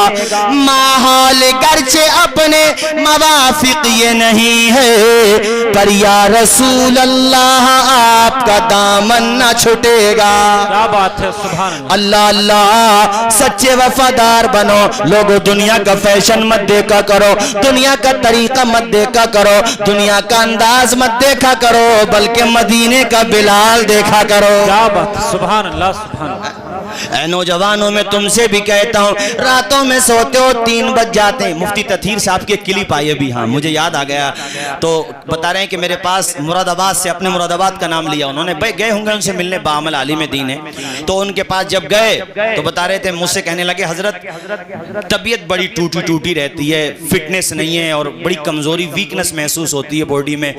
ماحول گرچہ اپنے موافق یہ نہیں ہے، پر یا رسول اللہ آپ کا دامن نہ چھٹے گا۔ کیا بات ہے، سبحان اللہ۔ اللہ اللہ، سچے وفادار بنو لوگو، دنیا کا فیشن مت دیکھا کرو، دنیا کا طریقہ مت دیکھا کرو، دنیا کا انداز مت دیکھا کرو، بلکہ مدینے کا بلال دیکھا کرو۔ کیا بات، سبحان اللہ سبحان اللہ۔ اے نوجوانوں میں تم سے بھی کہتا ہوں راتوں میں سوتے ہو 3 بج جاتے ہیں. مفتی تطہیر صاحب کی کلپ آئی ابھی, ہاں مجھے یاد آ گیا, تو بتا رہے ہیں کہ میرے پاس مراد آباد سے, اپنے مراد آباد کا نام لیا انہوں نے, گئے ہوں گے ان سے ملنے, بعمل عالم دین ہے, تو ان کے پاس جب گئے تو بتا رہے تھے, مجھ سے کہنے لگے حضرت طبیعت بڑی ٹوٹی رہتی ہے, فٹنس نہیں ہے اور بڑی کمزوری ویکنس محسوس ہوتی ہے باڈی میں,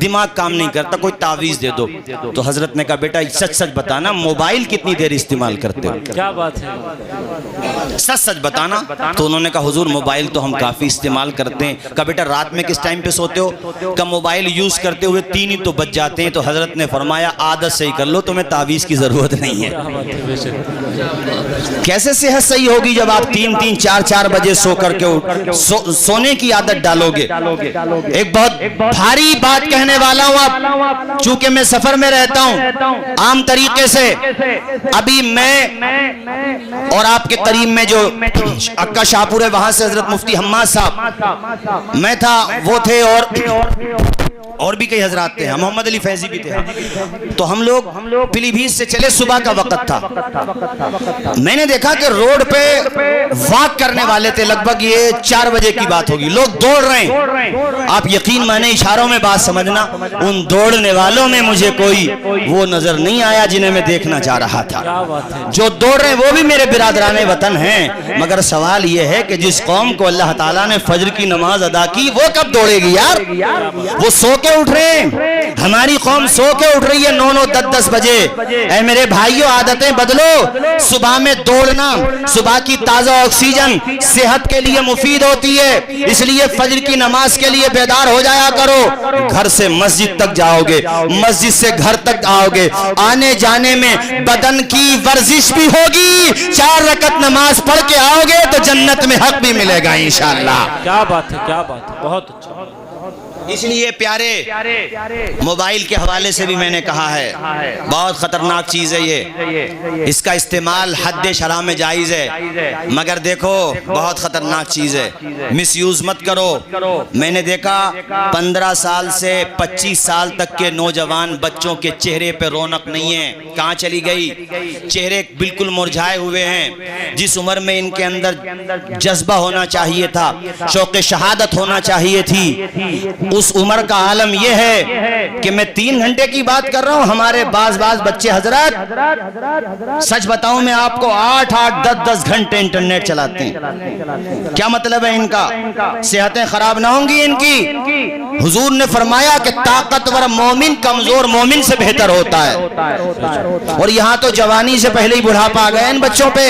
دماغ کام نہیں کرتا, کوئی تعویذ دے دو. تو حضرت نے کہا بیٹا سچ بتانا موبائل کتنی دیر استعمال کرتے ہو, کیا بات ہے, سچ بتانا. تو انہوں نے کہا حضور موبائل تو ہم کافی استعمال کرتے ہیں. کہا بیٹا رات میں کس ٹائم پہ سوتے ہو, کہ موبائل یوز کرتے ہوئے 3 ہی تو بج جاتے ہیں. تو حضرت نے فرمایا عادت صحیح کر لو, تمہیں تعویذ کی ضرورت نہیں ہے. کیسے صحت صحیح ہوگی جب آپ 3 4 بجے سو کر کے سونے کی عادت ڈالو گے. ایک بہت بھاری بات کہنے والا ہوں آپ, چونکہ میں سفر میں رہتا ہوں عام طریقے سے, ابھی میں اور آپ کے قریب میں جو اکا شاہپور ہے وہاں سے حضرت مفتی حماد صاحب میں تھا, وہ تھے, اور بھی کئی حضرات تھے, محمد علی فیضی بھی تھے. تو ہم لوگ پیلی بھیت سے چلے, صبح کا وقت تھا. میں نے دیکھا کہ روڈ پہ واک کرنے والے تھے, لگ بھگ یہ 4 بجے کی بات ہوگی, لوگ دوڑ رہے ہیں. آپ یقین مانے اشاروں میں بات سمجھنا, ان دوڑنے والوں میں مجھے کوئی وہ نظر نہیں آیا جنہیں میں دیکھنا چاہ رہا تھا. جو دوڑ رہے ہیں وہ بھی میرے برادران وطن ہیں, مگر سوال یہ ہے کہ جس قوم کو اللہ تعالیٰ نے فجر کی نماز ادا کی وہ کب دوڑے گی یار. وہ سو کے اٹھ رہے ہیں, ہماری قوم سو کے اٹھ رہی ہے 9 10 بجے. اے میرے بھائیوں عادتیں بدلو, صبح میں دوڑنا, صبح کی تازہ آکسیجن صحت کے لیے مفید ہوتی ہے, اس لیے فجر کی نماز کے لیے بیدار ہو جایا کرو. گھر سے مسجد تک جاؤ گے, مسجد سے گھر تک آؤ گے, آنے جانے میں بدن کی ورزش بھی ہوگی, 4 رکعت نماز پڑھ کے آؤ گے تو جنت میں حق بھی ملے گا انشاءاللہ. کیا بات ہے, کیا بات ہے, بہت اچھا. اس لیے پیارے موبائل کے حوالے سے بھی میں نے کہا ہے بہت خطرناک چیز ہے یہ, اس کا استعمال حد شرع میں جائز ہے, مگر دیکھو بہت خطرناک چیز ہے, مس یوز مت کرو. میں نے دیکھا 15 سال سے 25 سال تک کے نوجوان بچوں کے چہرے پہ رونق نہیں ہے, کہاں چلی گئی, چہرے بالکل مرجھائے ہوئے ہیں. جس عمر میں ان کے اندر جذبہ ہونا چاہیے تھا, شوق شہادت ہونا چاہیے تھی, اس عمر کا عالم یہ ہے کہ میں 3 گھنٹے کی بات کر رہا ہوں, ہمارے بعض بچے حضرات سچ بتاؤں میں آپ کو 8 10 گھنٹے انٹرنیٹ چلاتے ہیں. کیا مطلب ہے ان کا, صحتیں خراب نہ ہوں گی ان کی. حضور نے فرمایا کہ طاقتور مومن کمزور مومن سے بہتر ہوتا ہے, اور یہاں تو جوانی سے پہلے ہی بڑھاپا آ گیا ان بچوں پہ.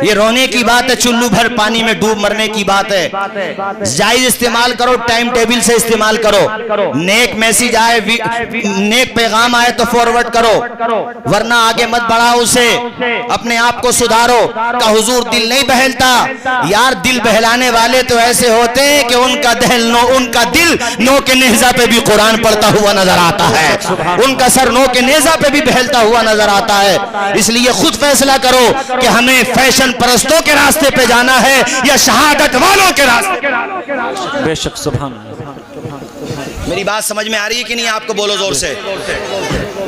یہ رونے کی بات ہے, چلو بھر پانی میں ڈوب مرنے کی بات ہے. جائز استعمال کرو, ٹائم ٹیبل سے استعمال کرو, نیک میسیج آئے, نیک پیغام آئے تو فارورڈ کرو, ورنہ آگے مت بڑھاؤ اسے, اپنے آپ کو سدھارو. کہ حضور دل نہیں بہلتا یار, دل بہلانے والے تو ایسے ہوتے ہیں کہ ان کا دل نو کے نیزہ پہ بھی قرآن پڑھتا ہوا نظر آتا ہے, ان کا سر نو کے نیزہ پہ بھی بہلتا ہوا نظر آتا ہے. اس لیے خود فیصلہ کرو کہ ہمیں فیشن پرستوں کے راستے پہ جانا ہے یا شہادت والوں کے راستے. بے شک, سبحان اللہ. میری بات سمجھ میں آ رہی ہے کہ نہیں, آپ کو بولو زور سے,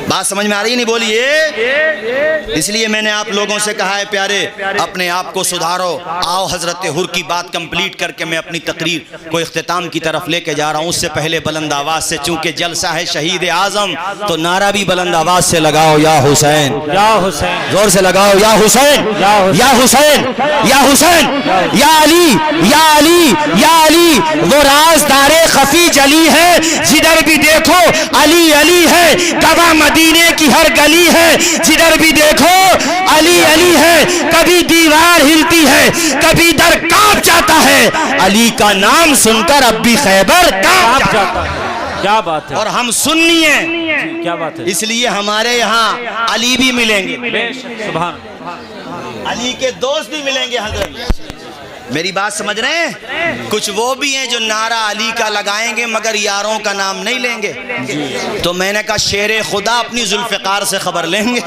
بات سمجھ میں آ رہی ہے نہیں, بولیے. اس لیے میں نے آپ لوگوں سے کہا ہے پیارے اپنے آپ کو سدھارو. آؤ حضرت حر کی بات کمپلیٹ کر کے میں اپنی تقریر کو اختتام کی طرف لے کے جا رہا ہوں. اس سے پہلے بلند آواز سے, چونکہ جلسہ ہے شہید اعظم, تو نعرہ بھی بلند آواز سے لگاؤ, یا حسین, یا حسین, زور سے لگاؤ, یا حسین, یا حسین, یا حسین, یا علی, یا علی, یا علی. وہ رازدار خفی جلی ہے, جدھر بھی دیکھو علی علی ہے, گواہ مدینے کی ہر گلی ہے, جدھر بھی دیکھو علی علی ہے. کبھی دیوار ہلتی ہے, کبھی در کانپ جاتا ہے, علی کا نام سن کر اب بھی خیبر کانپ جاتا ہے. کیا بات ہے, اور ہم سنی ہیں, کیا بات ہے, اس لیے ہمارے یہاں علی بھی ملیں گے, بے شک, سبحان اللہ. علی کے دوست بھی ملیں گے حضرت. میری بات سمجھ رہے ہیں؟ کچھ وہ بھی ہیں جو نعرہ علی کا لگائیں گے مگر یاروں کا نام نہیں لیں گے. تو میں نے کہا شیر خدا اپنی ذوالفقار سے خبر لیں گے.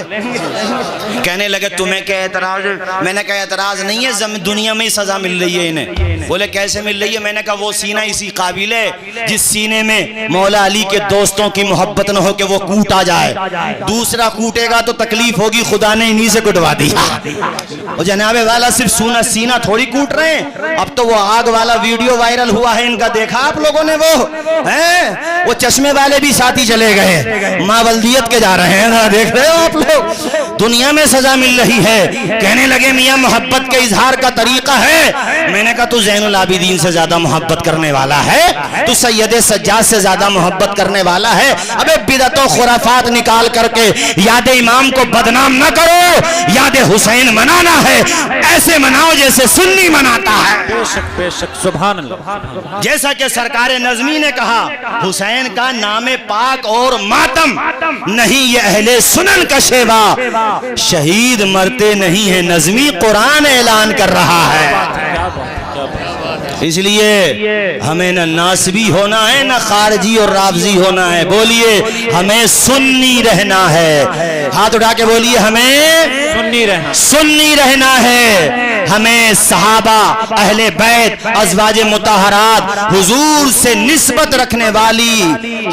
کہنے لگے تمہیں کیا اعتراض ہے؟ میں نے کہا اعتراض نہیں ہے، دنیا میں ہی سزا مل رہی ہے انہیں. بولے کیسے مل رہی ہے؟ میں نے کہا وہ سینہ اسی قابل ہے جس سینے میں مولا علی کے دوستوں کی محبت نہ ہو کہ وہ کوٹا جائے. دوسرا کوٹے گا تو تکلیف ہوگی، خدا نے انہی سے کٹوا دیا. وہ جناب والا صرف سینہ تھوڑی کوٹ رہے ہیں. اب تو وہ آگ والا ویڈیو وائرل ہوا ہے ان کا، دیکھا آپ لوگوں نے؟ وہ چشمے والے بھی ساتھی چلے گئے، ماولدیت کے جا رہے ہیں. دیکھ رہے ہو آپ لوگ؟ دنیا میں سزا مل رہی ہے. کہنے لگے میاں محبت کے اظہار کا طریقہ ہے. میں نے کہا تو زین العابدین سے زیادہ محبت کرنے والا ہے، تو سید سجاد سے زیادہ محبت کرنے والا ہے. ابے بدعت و خرافات نکال کر کے یاد امام کو بدنام نہ کرو. یاد حسین منانا ہے ایسے مناؤ جیسے سنی مناتا ہے. بے شک سبحان اللہ. جیسا کہ سرکار نظمی نے کہا حسین کا نام پاک اور ماتم نہیں یہ اہل سنن کا شیوا. شہید مرتے نہیں ہیں، نظمی قرآن اعلان کر رہا ہے. اس لیے ہمیں نہ ناسبی ہونا ہے نہ خارجی اور رافضی ہونا ہے. بولیے ہمیں سنی رہنا ہے. ہاتھ اٹھا کے بولیے ہمیں سنی رہنا ہے. ہمیں صحابہ، اہل بیت، ازواج مطہرات، حضور سے نسبت رکھنے والی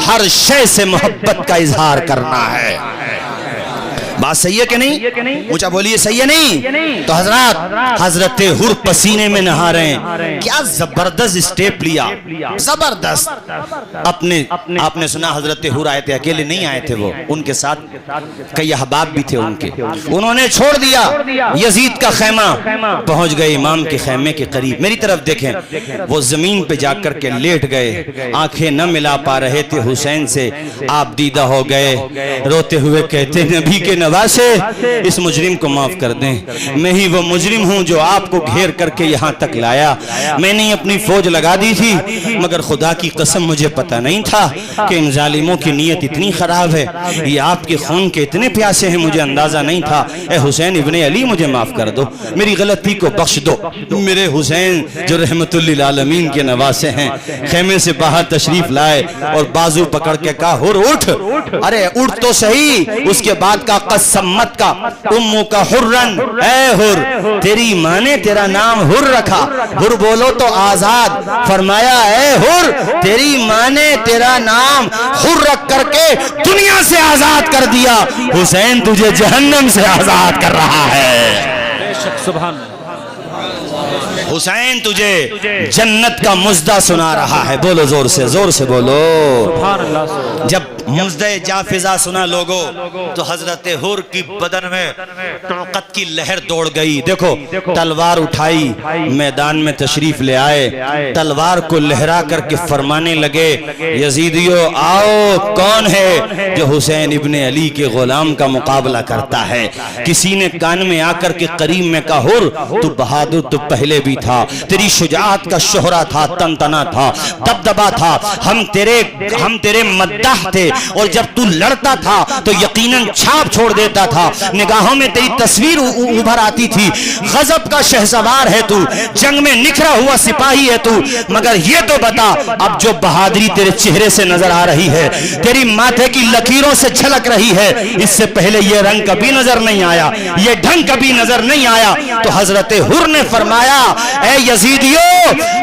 ہر شے سے محبت کا اظہار کرنا ہے. بات صحیح ہے کہ نہیں؟ اونچا بولیے صحیح ہے نہیں؟ تو حضرات، حضرت حر پسینے میں نہا رہے ہیں. کیا زبردست اسٹیپ لیا، زبردست. آپ نے سنا حضرت حر آئے تھے، اکیلے نہیں آئے تھے، وہ ان کے ساتھ کئی احباب بھی تھے ان کے. انہوں نے چھوڑ دیا یزید کا خیمہ، پہنچ گئے امام کے خیمے کے قریب. میری طرف دیکھیں، وہ زمین پہ جا کر کے لیٹ گئے، آنکھیں نہ ملا پا رہے تھے حسین سے. آپ دیدہ ہو گئے، روتے ہوئے کہتے نبی کے نواسے اس مجرم کو معاف کر دیں. میں ہی وہ مجرم ہوں جو آپ کو گھیر کر کے یہاں تک لایا. میں نے اپنی فوج لگا دی تھی مگر خدا کی قسم مجھے پتہ نہیں تھا کہ ان ظالموں کی نیت اتنی خراب ہے. یہ آپ کے خون کے اتنے پیاسے ہیں، مجھے اندازہ نہیں تھا. اے حسین ابن علی مجھے معاف کر دو، میری غلطی کو بخش دو. میرے حسین جو رحمت للعالمین کے نواسے ہیں خیمے سے باہر تشریف لائے اور بازو پکڑ کے کہا حر اٹھ. ارے اٹھ تو صحیح. اس کے بعد کا قسمت کا امو کا حرن، اے حر تیری ماں نے تیرا نام حر رکھا. حر بولو تو آزاد. فرمایا اے حر تیری ماں نے تیرا نام حر رکھ کر کے دنیا سے آزاد کر دیا. حسین تجھے جہنم سے آزاد کر رہا ہے. بے شک سبحان اللہ. حسین تجھے جنت کا مزدہ سنا رہا ہے. بولو زور سے بولو سبحان اللہ. جب مزدہ جافزہ سنا لوگو تو حضرت حر کی بدن میں طاقت کی لہر دوڑ گئی. دیکھو تلوار اٹھائی، میدان میں تشریف لے آئے، تلوار کو لہرا کر کے فرمانے لگے یزیدیو آؤ، کون ہے جو حسین ابن علی کے غلام کا مقابلہ کرتا ہے. کسی نے کان میں آ کر کے قریب میں کہا حر تو بہادر تو پہلے بھی تھا، تیری شجاعت کا شہرہ تھا، تنتنا تھا، دبدبا تھا. ہم تیرے مداح تھے اور جب تو لڑتا تھا تو یقیناً چھاپ چھوڑ دیتا تھا. نگاہوں میں تیری تصویر ابھر آتی تھی. غضب کا شہسوار ہے تو، جنگ میں نکھرا ہوا سپاہی ہے تو. مگر یہ تو بتا اب جو بہادری تیرے چہرے سے نظر آ رہی ہے، تیری ماتھے کی لکیروں سے جھلک رہی ہے، اس سے پہلے یہ رنگ کبھی نظر نہیں آیا، یہ ڈھنگ کبھی نظر نہیں آیا. تو حضرت حر نے فرمایا اے یزیدیو،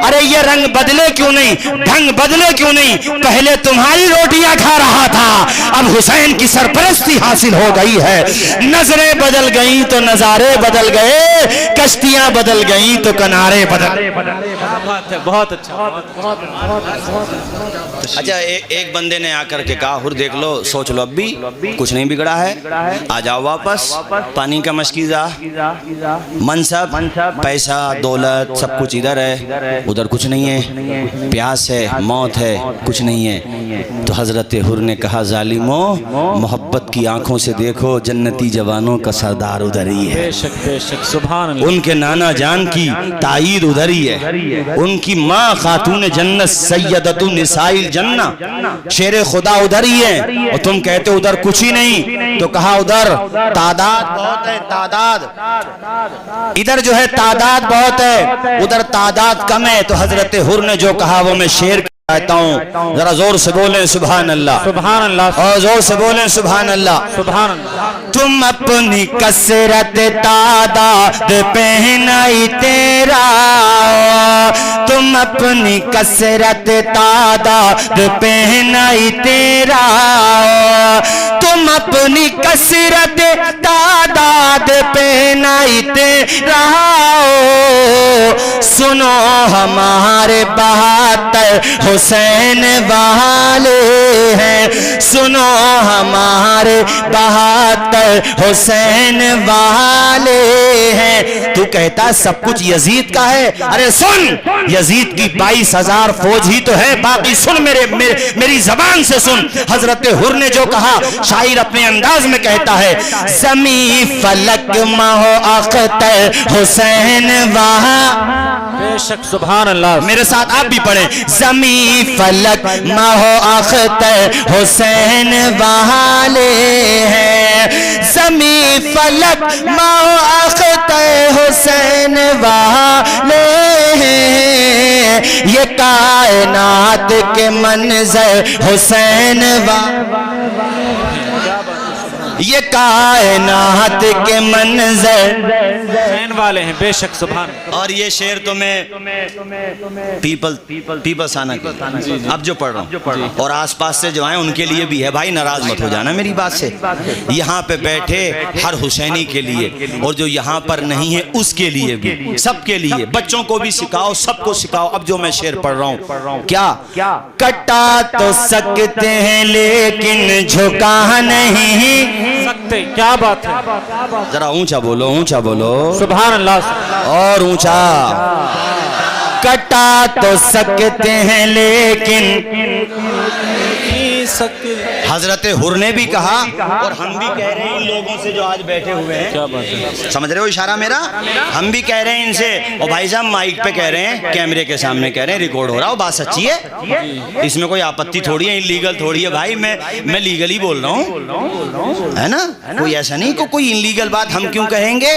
ارے یہ رنگ بدلے کیوں نہیں، ڈھنگ بدلے کیوں نہیں؟ پہلے تمہاری روٹیاں کھا رہا تھا، اب حسین کی سرپرستی حاصل ہو گئی ہے. نظریں بدل گئیں تو نظارے بدل گئے، کشتیاں بدل گئیں تو کنارے بدل. بہت اچھا. اچھا ایک بندے نے آ کر کے کہا حر دیکھ لو، سوچ لو، اب بھی کچھ نہیں بگڑا ہے، آ جاؤ واپس. پانی کا مشکیزہ، منصب، پیسہ، دولت سب کچھ ادھر ہے، ادھر کچھ نہیں ہے. پیاس ہے، موت ہے، کچھ نہیں ہے. تو حضرت حر نے کہا ظالموں محبت کی آنکھوں سے دیکھو جنتی جوانوں کا سردار ادھر ہی ہے، بے شک سبحان اللہ، ان کے نانا جان کی تائید ادھر ہی ہے، ان کی ماں خاتون جنت سیدۃ النساء الجنہ شیر خدا ادھر ہی ہے، اور تم کہتے ادھر کچھ ہی نہیں، تو کہا ادھر تعداد بہت ہے، تعداد ادھر جو ہے تعداد بہت ہے، ادھر تعداد کم ہے۔ تو حضرت حر نے جو کہا وہ میں شعر کہتا ہوں، ذرا زور سے بولیں سبحان اللہ، سبحان اللہ، اور زور سے بولیں سبحان اللہ۔ سبحان اللہ، تم اپنی کثرت تعداد پہ نہیں تیرا، تم اپنی کثرت تعداد پہ نہیں تیرا، تم اپنی کثرت تعداد پہ نہیں تیرا، سنو ہمارے 72 حسین والے ہیں، سنو ہمارے 72 حسین والے ہیں۔ تو کہتا سب کچھ یزید کا ہے، ارے سن یزید کی 22,000 فوج ہی تو ہے، باقی سن میری زبان سے سن۔ حضرت حر نے جو کہا شاعر اپنے انداز میں کہتا ہے، زمین فلک ماہ اختر حسین وہاں، بے شک سبحان اللہ، میرے ساتھ آپ بھی پڑھیں، زمین فلک ماہ اختر حسین والے ہیں، زمین فلک ماہ اختر حسین والے ہیں، یہ کائنات کے منظر حسین یہ کائنات کے منظر حسین والے ہیں، بے شک سبحان اللہ۔ اور یہ شعر تو میں پیپل سانا کی اب جو پڑھ رہا ہوں، اور آس پاس سے جو آئیں ان کے لیے بھی ہے، بھائی ناراض مت ہو جانا میری بات سے، یہاں پہ بیٹھے ہر حسینی کے لیے، اور جو یہاں پر نہیں ہے اس کے لیے بھی، سب کے لیے، بچوں کو بھی سکھاؤ، سب کو سکھاؤ۔ اب جو میں شعر پڑھ رہا ہوں، کیا کٹا تو سکتے ہیں لیکن جھکا نہیں سکتے، کیا بات ہے، ذرا اونچا بولو، اونچا بولو، سبحان اللہ، اور اونچا۔ کٹا تو سکتے ہیں لیکن حضرت حر نے بھی کہا، اور ہم بھی کہہ رہے ہیں ان لوگوں سے جو آج بیٹھے ہوئے ہیں، کیا بات ہے، سمجھ رہے ہو اشارہ میرا؟ ہم بھی کہہ رہے ہیں ان سے، اور بھائی صاحب مائک پہ کہہ رہے ہیں، کیمرے کے سامنے کہہ رہے ہیں، ریکارڈ ہو رہا ہو، بات سچی ہے، اس میں کوئی آپتی تھوڑی ہے، انلیگل تھوڑی ہے، بھائی میں لیگل ہی بول رہا ہوں، ہے نا؟ کوئی ایسا نہیں کہ کوئی انلیگل بات ہم کیوں کہیں گے؟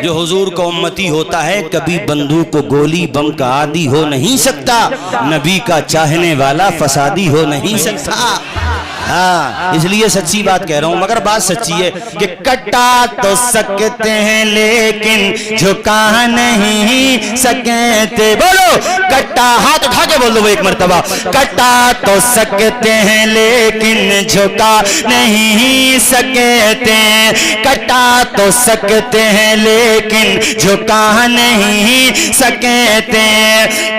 جو حضور کا امتی ہوتا ہے کبھی بندوق کو گولی بم کا عادی ہو نہیں سکتا، نبی کا چاہنے والا فسادی ہو نہیں سکتا۔ ہاں اس لیے سچی بات کہہ رہا ہوں، مگر بات سچی ہے کہ کٹا تو سکتے ہیں لیکن جھکا نہیں سکتے، بولو کٹا، ہاتھ اٹھا کے بول دو ایک مرتبہ، کٹا تو سکتے ہیں لیکن جھکا نہیں سکتے، کٹا تو سکتے ہیں لیکن جھکا نہیں سکتے،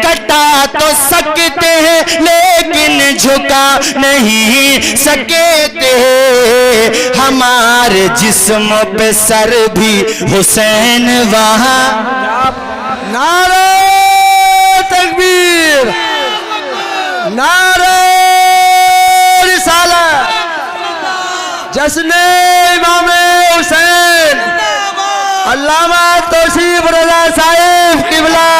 کٹا تو سکتے ہیں لیکن جھکا نہیں سکتے، ہمارے جسم پہ سر بھی حسین وہاں۔ نعرہ تکبیر، نعرہ رسالت، جشن امام حسین، علامہ توصیف رضا صاحب قبلہ،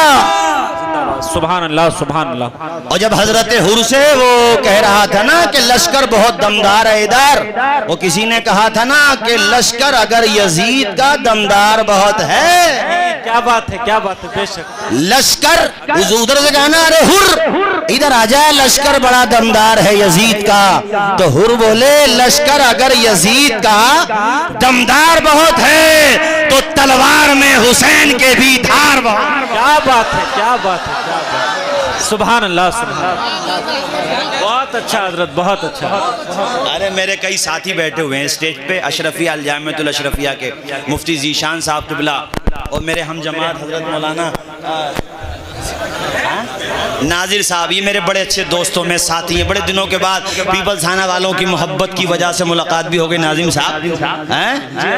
سبحان اللہ، سبحان اللہ۔ اور جب حضرت حر سے وہ کہہ رہا تھا نا کہ لشکر بہت دمدار ہے ادھر، وہ کسی نے کہا تھا نا کہ لشکر اگر یزید کا دمدار بہت ہے، کیا بات ہے، کیا بات ہے، بے شک لشکر ادھر سے کہنا، ارے حر ادھر آ جائے، لشکر بڑا دمدار ہے یزید کا، تو حر بولے لشکر اگر یزید کا دمدار بہت ہے تو تلوار میں حسین کے بھی دھار بہت۔ کیا بات ہے، کیا بات ہے، کیا بات ہے، سبحان اللہ، سبحان اللہ، بہت اچھا حضرت، بہت اچھا۔ ارے میرے کئی ساتھی بیٹھے ہوئے ہیں اسٹیج پہ، اشرفیہ الجامعۃ الاشرفیہ کے مفتی ذیشان صاحب قبلہ، اور میرے ہم جماعت حضرت مولانا ناظر صاحب، یہ میرے بڑے اچھے دوستوں میں ساتھی ہیں، بڑے دنوں کے بعد پیپل تھانہ والوں کی محبت کی وجہ سے ملاقات بھی ہو گئی۔ ناظم صاحب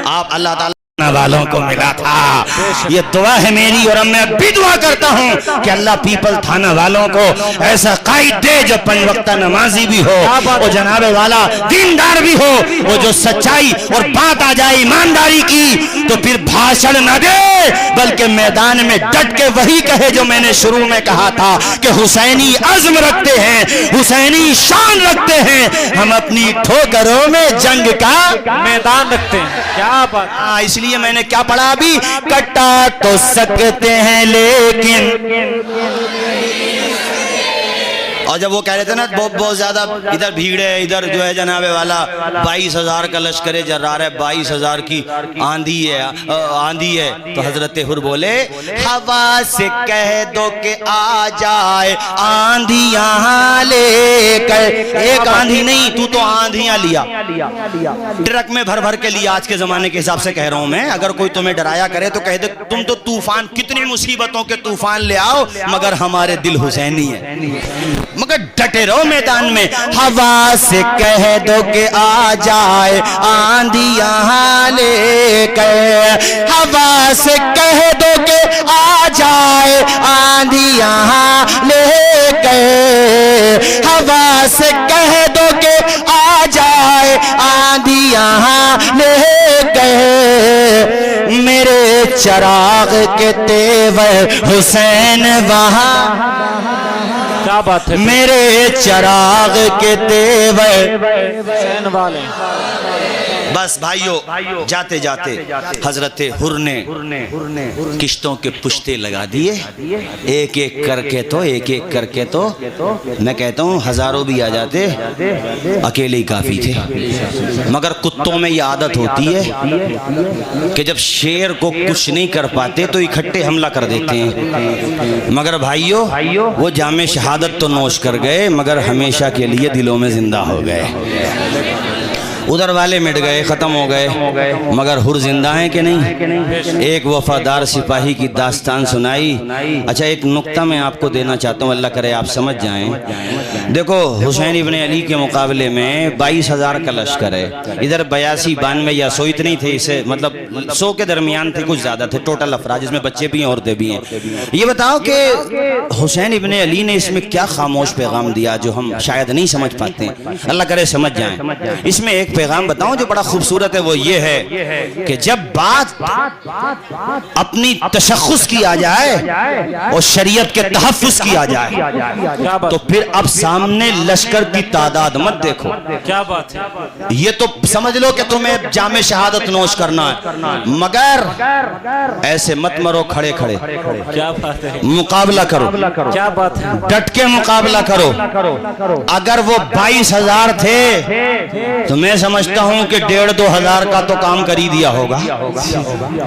آپ اللہ تعالیٰ والوں کو ملا تھا. یہ دعا ہے میری اور میں اب بھی دعا کرتا ہوں کہ اللہ پیپل تھانہ والوں کو ایسا قائد دے جو 5 وقتہ نمازی بھی ہو, وہ جناب والا دیندار بھی ہو, وہ جو سچائی اور بات آ جائے ایمانداری کی تو پھر بھاشن نہ دے بلکہ میدان میں ڈٹ کے وہی کہے جو میں نے شروع میں کہا تھا کہ حسینی عزم رکھتے ہیں, حسینی شان رکھتے ہیں, ہم اپنی ٹھوکروں میں جنگ کا میدان رکھتے ہیں. کیا بات. اس لیے میں نے کیا پڑھا ابھی, کٹا تو سکتے ہیں لیکن, اور جب وہ کہہ رہے تھے نا بہت زیادہ ادھر بھیڑ ہے, ادھر جو ہے جناب والا 22,000 کا لشکر جرار ہے, 22,000 کی آندھی ہے, تو حضرت حر بولے ہوا سے کہہ دو کہ آ جائے آندھیاں لے کر, ایک آندھی نہیں تو آندھیاں لیا, ٹرک میں بھر بھر کے لیا. آج کے زمانے کے حساب سے کہہ رہا ہوں میں, اگر کوئی تمہیں ڈرایا کرے تو کہہ دے تم تو طوفان, کتنی مصیبتوں کے طوفان لے آؤ مگر ہمارے دل حسینی ہے, مگر ڈٹے رہو میدان میں. ہوا سے کہہ دو کہ آ جائے آندھیاں لے کر, ہوا سے کہہ دو کہ آ جائے آندھیاں لے کر, ہوا سے کہہ دو کہ آ جائے آندھیاں لے کر, میرے چراغ کے تیور حسین وہاں, کیا بات ہے. میرے چراغ کے تیور حسین والے. بس بھائیو جاتے جاتے حضرت حر نے کشتوں کے پشتے لگا دیے, ایک ایک کر کے تو میں کہتا ہوں ہزاروں بھی آ جاتے, اکیلے ہی کافی تھے. مگر کتوں میں یہ عادت ہوتی ہے کہ جب شیر کو کچھ نہیں کر پاتے تو اکٹھے حملہ کر دیتے ہیں. مگر بھائیو وہ جام شہادت تو نوش کر گئے مگر ہمیشہ کے لیے دلوں میں زندہ ہو گئے. ادھر والے مٹ گئے, ختم ہو گئے, مگر حر زندہ ہیں کہ نہیں. ایک وفادار سپاہی کی داستان سنائی. اچھا ایک نقطہ میں آپ کو دینا چاہتا ہوں, اللہ کرے آپ سمجھ جائیں. دیکھو حسین ابن علی کے مقابلے میں 22,000 کا لشکر ہے, ادھر 82, 92 یا 100 اتنے تھے, اسے مطلب 100 کے درمیان تھے, کچھ زیادہ تھے ٹوٹل افراد, جس میں بچے بھی ہیں عورتیں بھی ہیں. یہ بتاؤ کہ حسین ابن علی نے اس میں کیا خاموش پیغام دیا جو ہم شاید نہیں سمجھ پاتے ہیں, اللہ کرے سمجھ جائیں. اس میں ایک پیغام بتاؤں جو بڑا خوبصورت ہے, وہ یہ ہے کہ جب بات اپنی تشخص کی آ جائے اور شریعت کے تحفظ کی آ جائے تو پھر اب سامنے لشکر کی تعداد مت دیکھو. کیا بات ہے. یہ تو سمجھ لو کہ تمہیں جام شہادت نوش کرنا ہے, مگر ایسے مت مرو کھڑے کھڑے, کیا بات ہے. مقابلہ کرو, کیا بات ہے. ڈٹ کے مقابلہ کرو. اگر وہ 22,000 تھے تو میں سمجھتا ہوں کہ 1,500-2,000 کا تو کام کر ہی دیا ہوگا.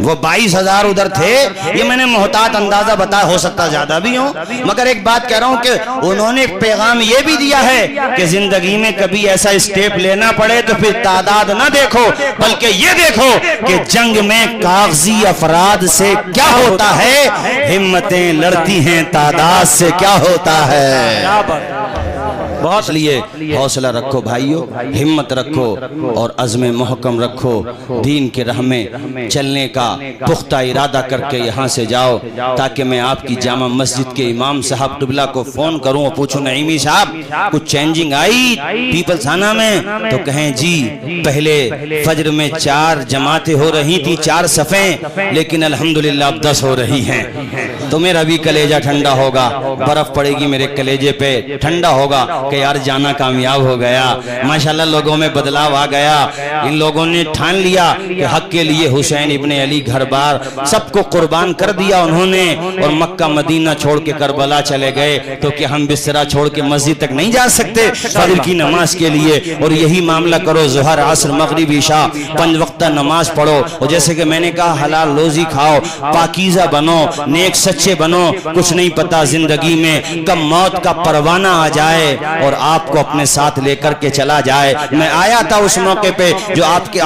وہ 22,000 ادھر تھے, یہ میں نے محتاط اندازہ بتایا, ہو سکتا زیادہ بھی ہوں, مگر ایک بات کہہ رہا ہوں کہ انہوں نے ایک پیغام یہ بھی دیا ہے کہ زندگی میں کبھی ایسا اسٹیپ لینا پڑے تو پھر تعداد نہ دیکھو بلکہ یہ دیکھو کہ جنگ میں کاغذی افراد سے کیا ہوتا ہے, ہمتیں لڑتی ہیں تعداد سے کیا ہوتا ہے. کیا بات ہے. بہت لیے حوصلہ رکھو بھائیو, ہمت رکھو اور عزم محکم رکھو, دین کے راہ میں چلنے کا پختہ ارادہ کر کے یہاں سے جاؤ, تاکہ میں آپ کی جامع مسجد کے امام صاحب قبلہ کو فون کروں اور پوچھوں نعیمی صاحب کچھ چینجنگ آئی پیپل تھانہ میں, تو کہیں جی پہلے فجر میں 4 جماعتیں ہو رہی تھی, 4 صفیں, لیکن الحمدللہ اب 10 ہو رہی ہیں. تو میرا بھی کلیجہ ٹھنڈا ہوگا, برف پڑے گی میرے کلیجے پہ, ٹھنڈا ہوگا کہ یار جانا کامیاب ہو گیا, ماشاءاللہ لوگوں میں بدلاو آ گیا. ان لوگوں نے ٹھان لیا کہ حق کے لیے حسین ابن علی گھر بار سب کو قربان کر دیا انہوں نے, اور مکہ مدینہ چھوڑ کے کربلا چلے گئے, تو کہ ہم بسترا چھوڑ کے مسجد تک نہیں جا سکتے فجر کی نماز کے لیے. اور یہی معاملہ کرو, ظہر عصر مغرب عشاء 5 وقتہ نماز پڑھو, اور جیسے کہ میں نے کہا حلال روزی کھاؤ, پاکیزہ بنو, نیک سچے بنو. کچھ نہیں پتا زندگی میں کب موت کا پروانہ آ جائے اور آپ کو اپنے ساتھ لے کر کے چلا جائے. میں آیا تھا اس موقع پہ جو آپ کے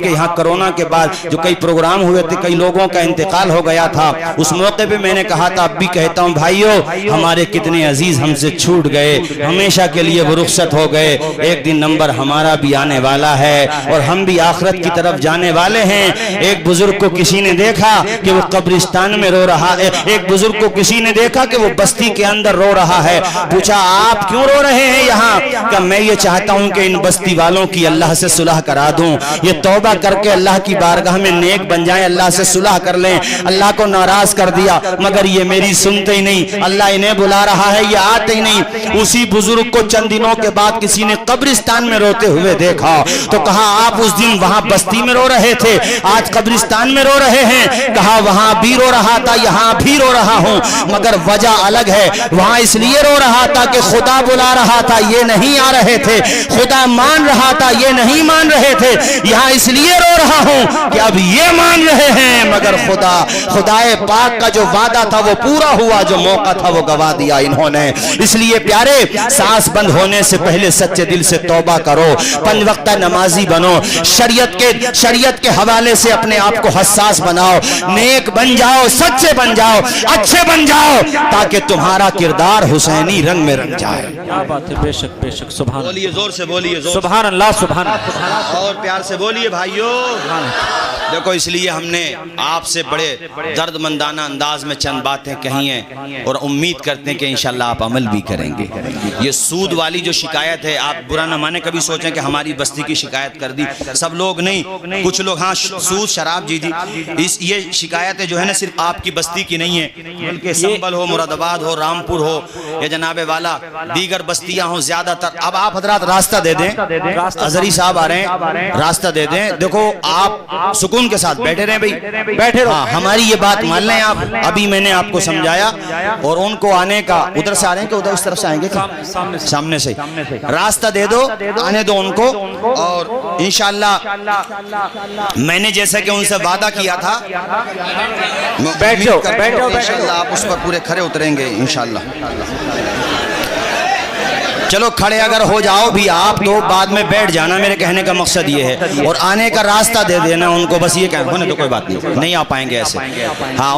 یہاں کرونا کے بعد جو کئی پروگرام ہوئے تھے, کئی لوگوں کا انتقال ہو گیا تھا. اس موقع پہ میں نے کہا تھا, اب بھی کہتا ہوں بھائیو, ہمارے کتنے عزیز ہم سے چھوٹ گئے, ہمیشہ کے لیے وہ رخصت ہو گئے. ایک دن نمبر ہمارا بھی آنے والا ہے اور ہم بھی آخرت کی طرف جانے والے ہیں. ایک بزرگ کو کسی نے دیکھا کہ وہ قبرستان میں رو رہا ہے, ایک بزرگ کو کسی نے دیکھا کہ وہ بستی کے اندر رو رہا ہے. پوچھا آپ کیوں رو رہے ہیں یہاں؟ کہ میں یہ چاہتا ہوں کہ ان بستی والوں کی اللہ سے صلح کرا دوں, یہ توبہ کر کے اللہ کی بارگاہ میں نیک بن جائیں, اللہ سے صلح کر لیں. اللہ کو ناراض کر دیا مگر یہ میری سنتے ہی نہیں, اللہ انہیں بلا رہا ہے یہ آتے ہی نہیں. اسی بزرگ کو چند دنوں کے بعد کسی نے قبرستان میں روتے ہوئے دیکھا تو کہا آپ اس دن وہاں بستی میں رو رہے تھے, آج قبرستان میں رو رہے ہیں. کہا وہاں بھی رو رہا تھا, یہاں بھی رو رہا ہوں, مگر وجہ الگ ہے. وہاں اس لیے رو رہا تھا کہ خدا بلا رہا تھا, یہ نہیں آ رہے تھے. خدا مان رہا تھا, یہ نہیں مان رہے تھے. یہاں اس لیے رو رہا ہوں کہ اب یہ مان رہے ہیں مگر خدائے پاک کا جو وعدہ تھا وہ پورا ہوا, جو موقع تھا وہ گوا دیا انہوں نے. اس لیے پیارے, سانس بند ہونے سے پہلے سچے دل سے توبہ کرو, 5 وقتہ نمازی بنو, شریعت کے حوالے سے اپنے آپ کو حساس بناؤ, نیک بن جاؤ, سچے بن جاؤ, اچھے بن جاؤ, تاکہ تمہارا کردار حسینی رنگ میں رنگ جائے. کیا بات ہے, بے شک بے شک, سبحان اللہ, بولیے زور سے, بولیے زور سے, سبحان اللہ, سبحان اللہ, اور پیار سے بولیے بھائیو. دیکھو اس لیے ہم نے آپ سے بڑے درد مندانہ انداز میں چند باتیں کہی ہیں اور امید کرتے ہیں کہ انشاءاللہ آپ عمل بھی کریں گے. یہ سود والی جو شکایت ہے, آپ برا نہ مانے, کبھی سوچیں کہ ہماری بستی کی شکایت کر دی, سب لوگ نہیں, کچھ لوگ, ہاں سود شراب جی یہ شکایتیں جو ہے نا صرف آپ کی بستی کی نہیں ہے, بلکہ سنبل ہو, مراد آباد ہو, رامپور ہو, یا جناب والا دیگر بستیاں ہوں زیادہ تر. اب آپ حضرات راستہ دے دیں, ازری صاحب آ رہے ہیں, راستہ دے دیں. دیکھو آپ سکون کے ساتھ بیٹھے رہیں بھئی, بیٹھے رہو, ہماری یہ بات مان لیں آپ. ابھی میں نے آپ کو سمجھایا اور ان کو آنے کا, ادھر سے آ رہے ہیں کہ ادھر اس طرف سے آئیں گے, سامنے سے راستہ دے دو, آنے دو ان کو. اور انشاءاللہ میں نے جیسا کہ ان سے وعدہ کیا تھا, بیٹھو, انشاءاللہ آپ اس پر پورے کھڑے اتریں گے انشاءاللہ. چلو کھڑے اگر ہو جاؤ بھی آپ تو بعد میں بیٹھ جانا, میرے کہنے کا مقصد یہ ہے. اور آنے کا راستہ دے دینا ان کو, بس یہ کہنا, ہونے تو کوئی بات نہیں آ پائیں گے ایسے. ہاں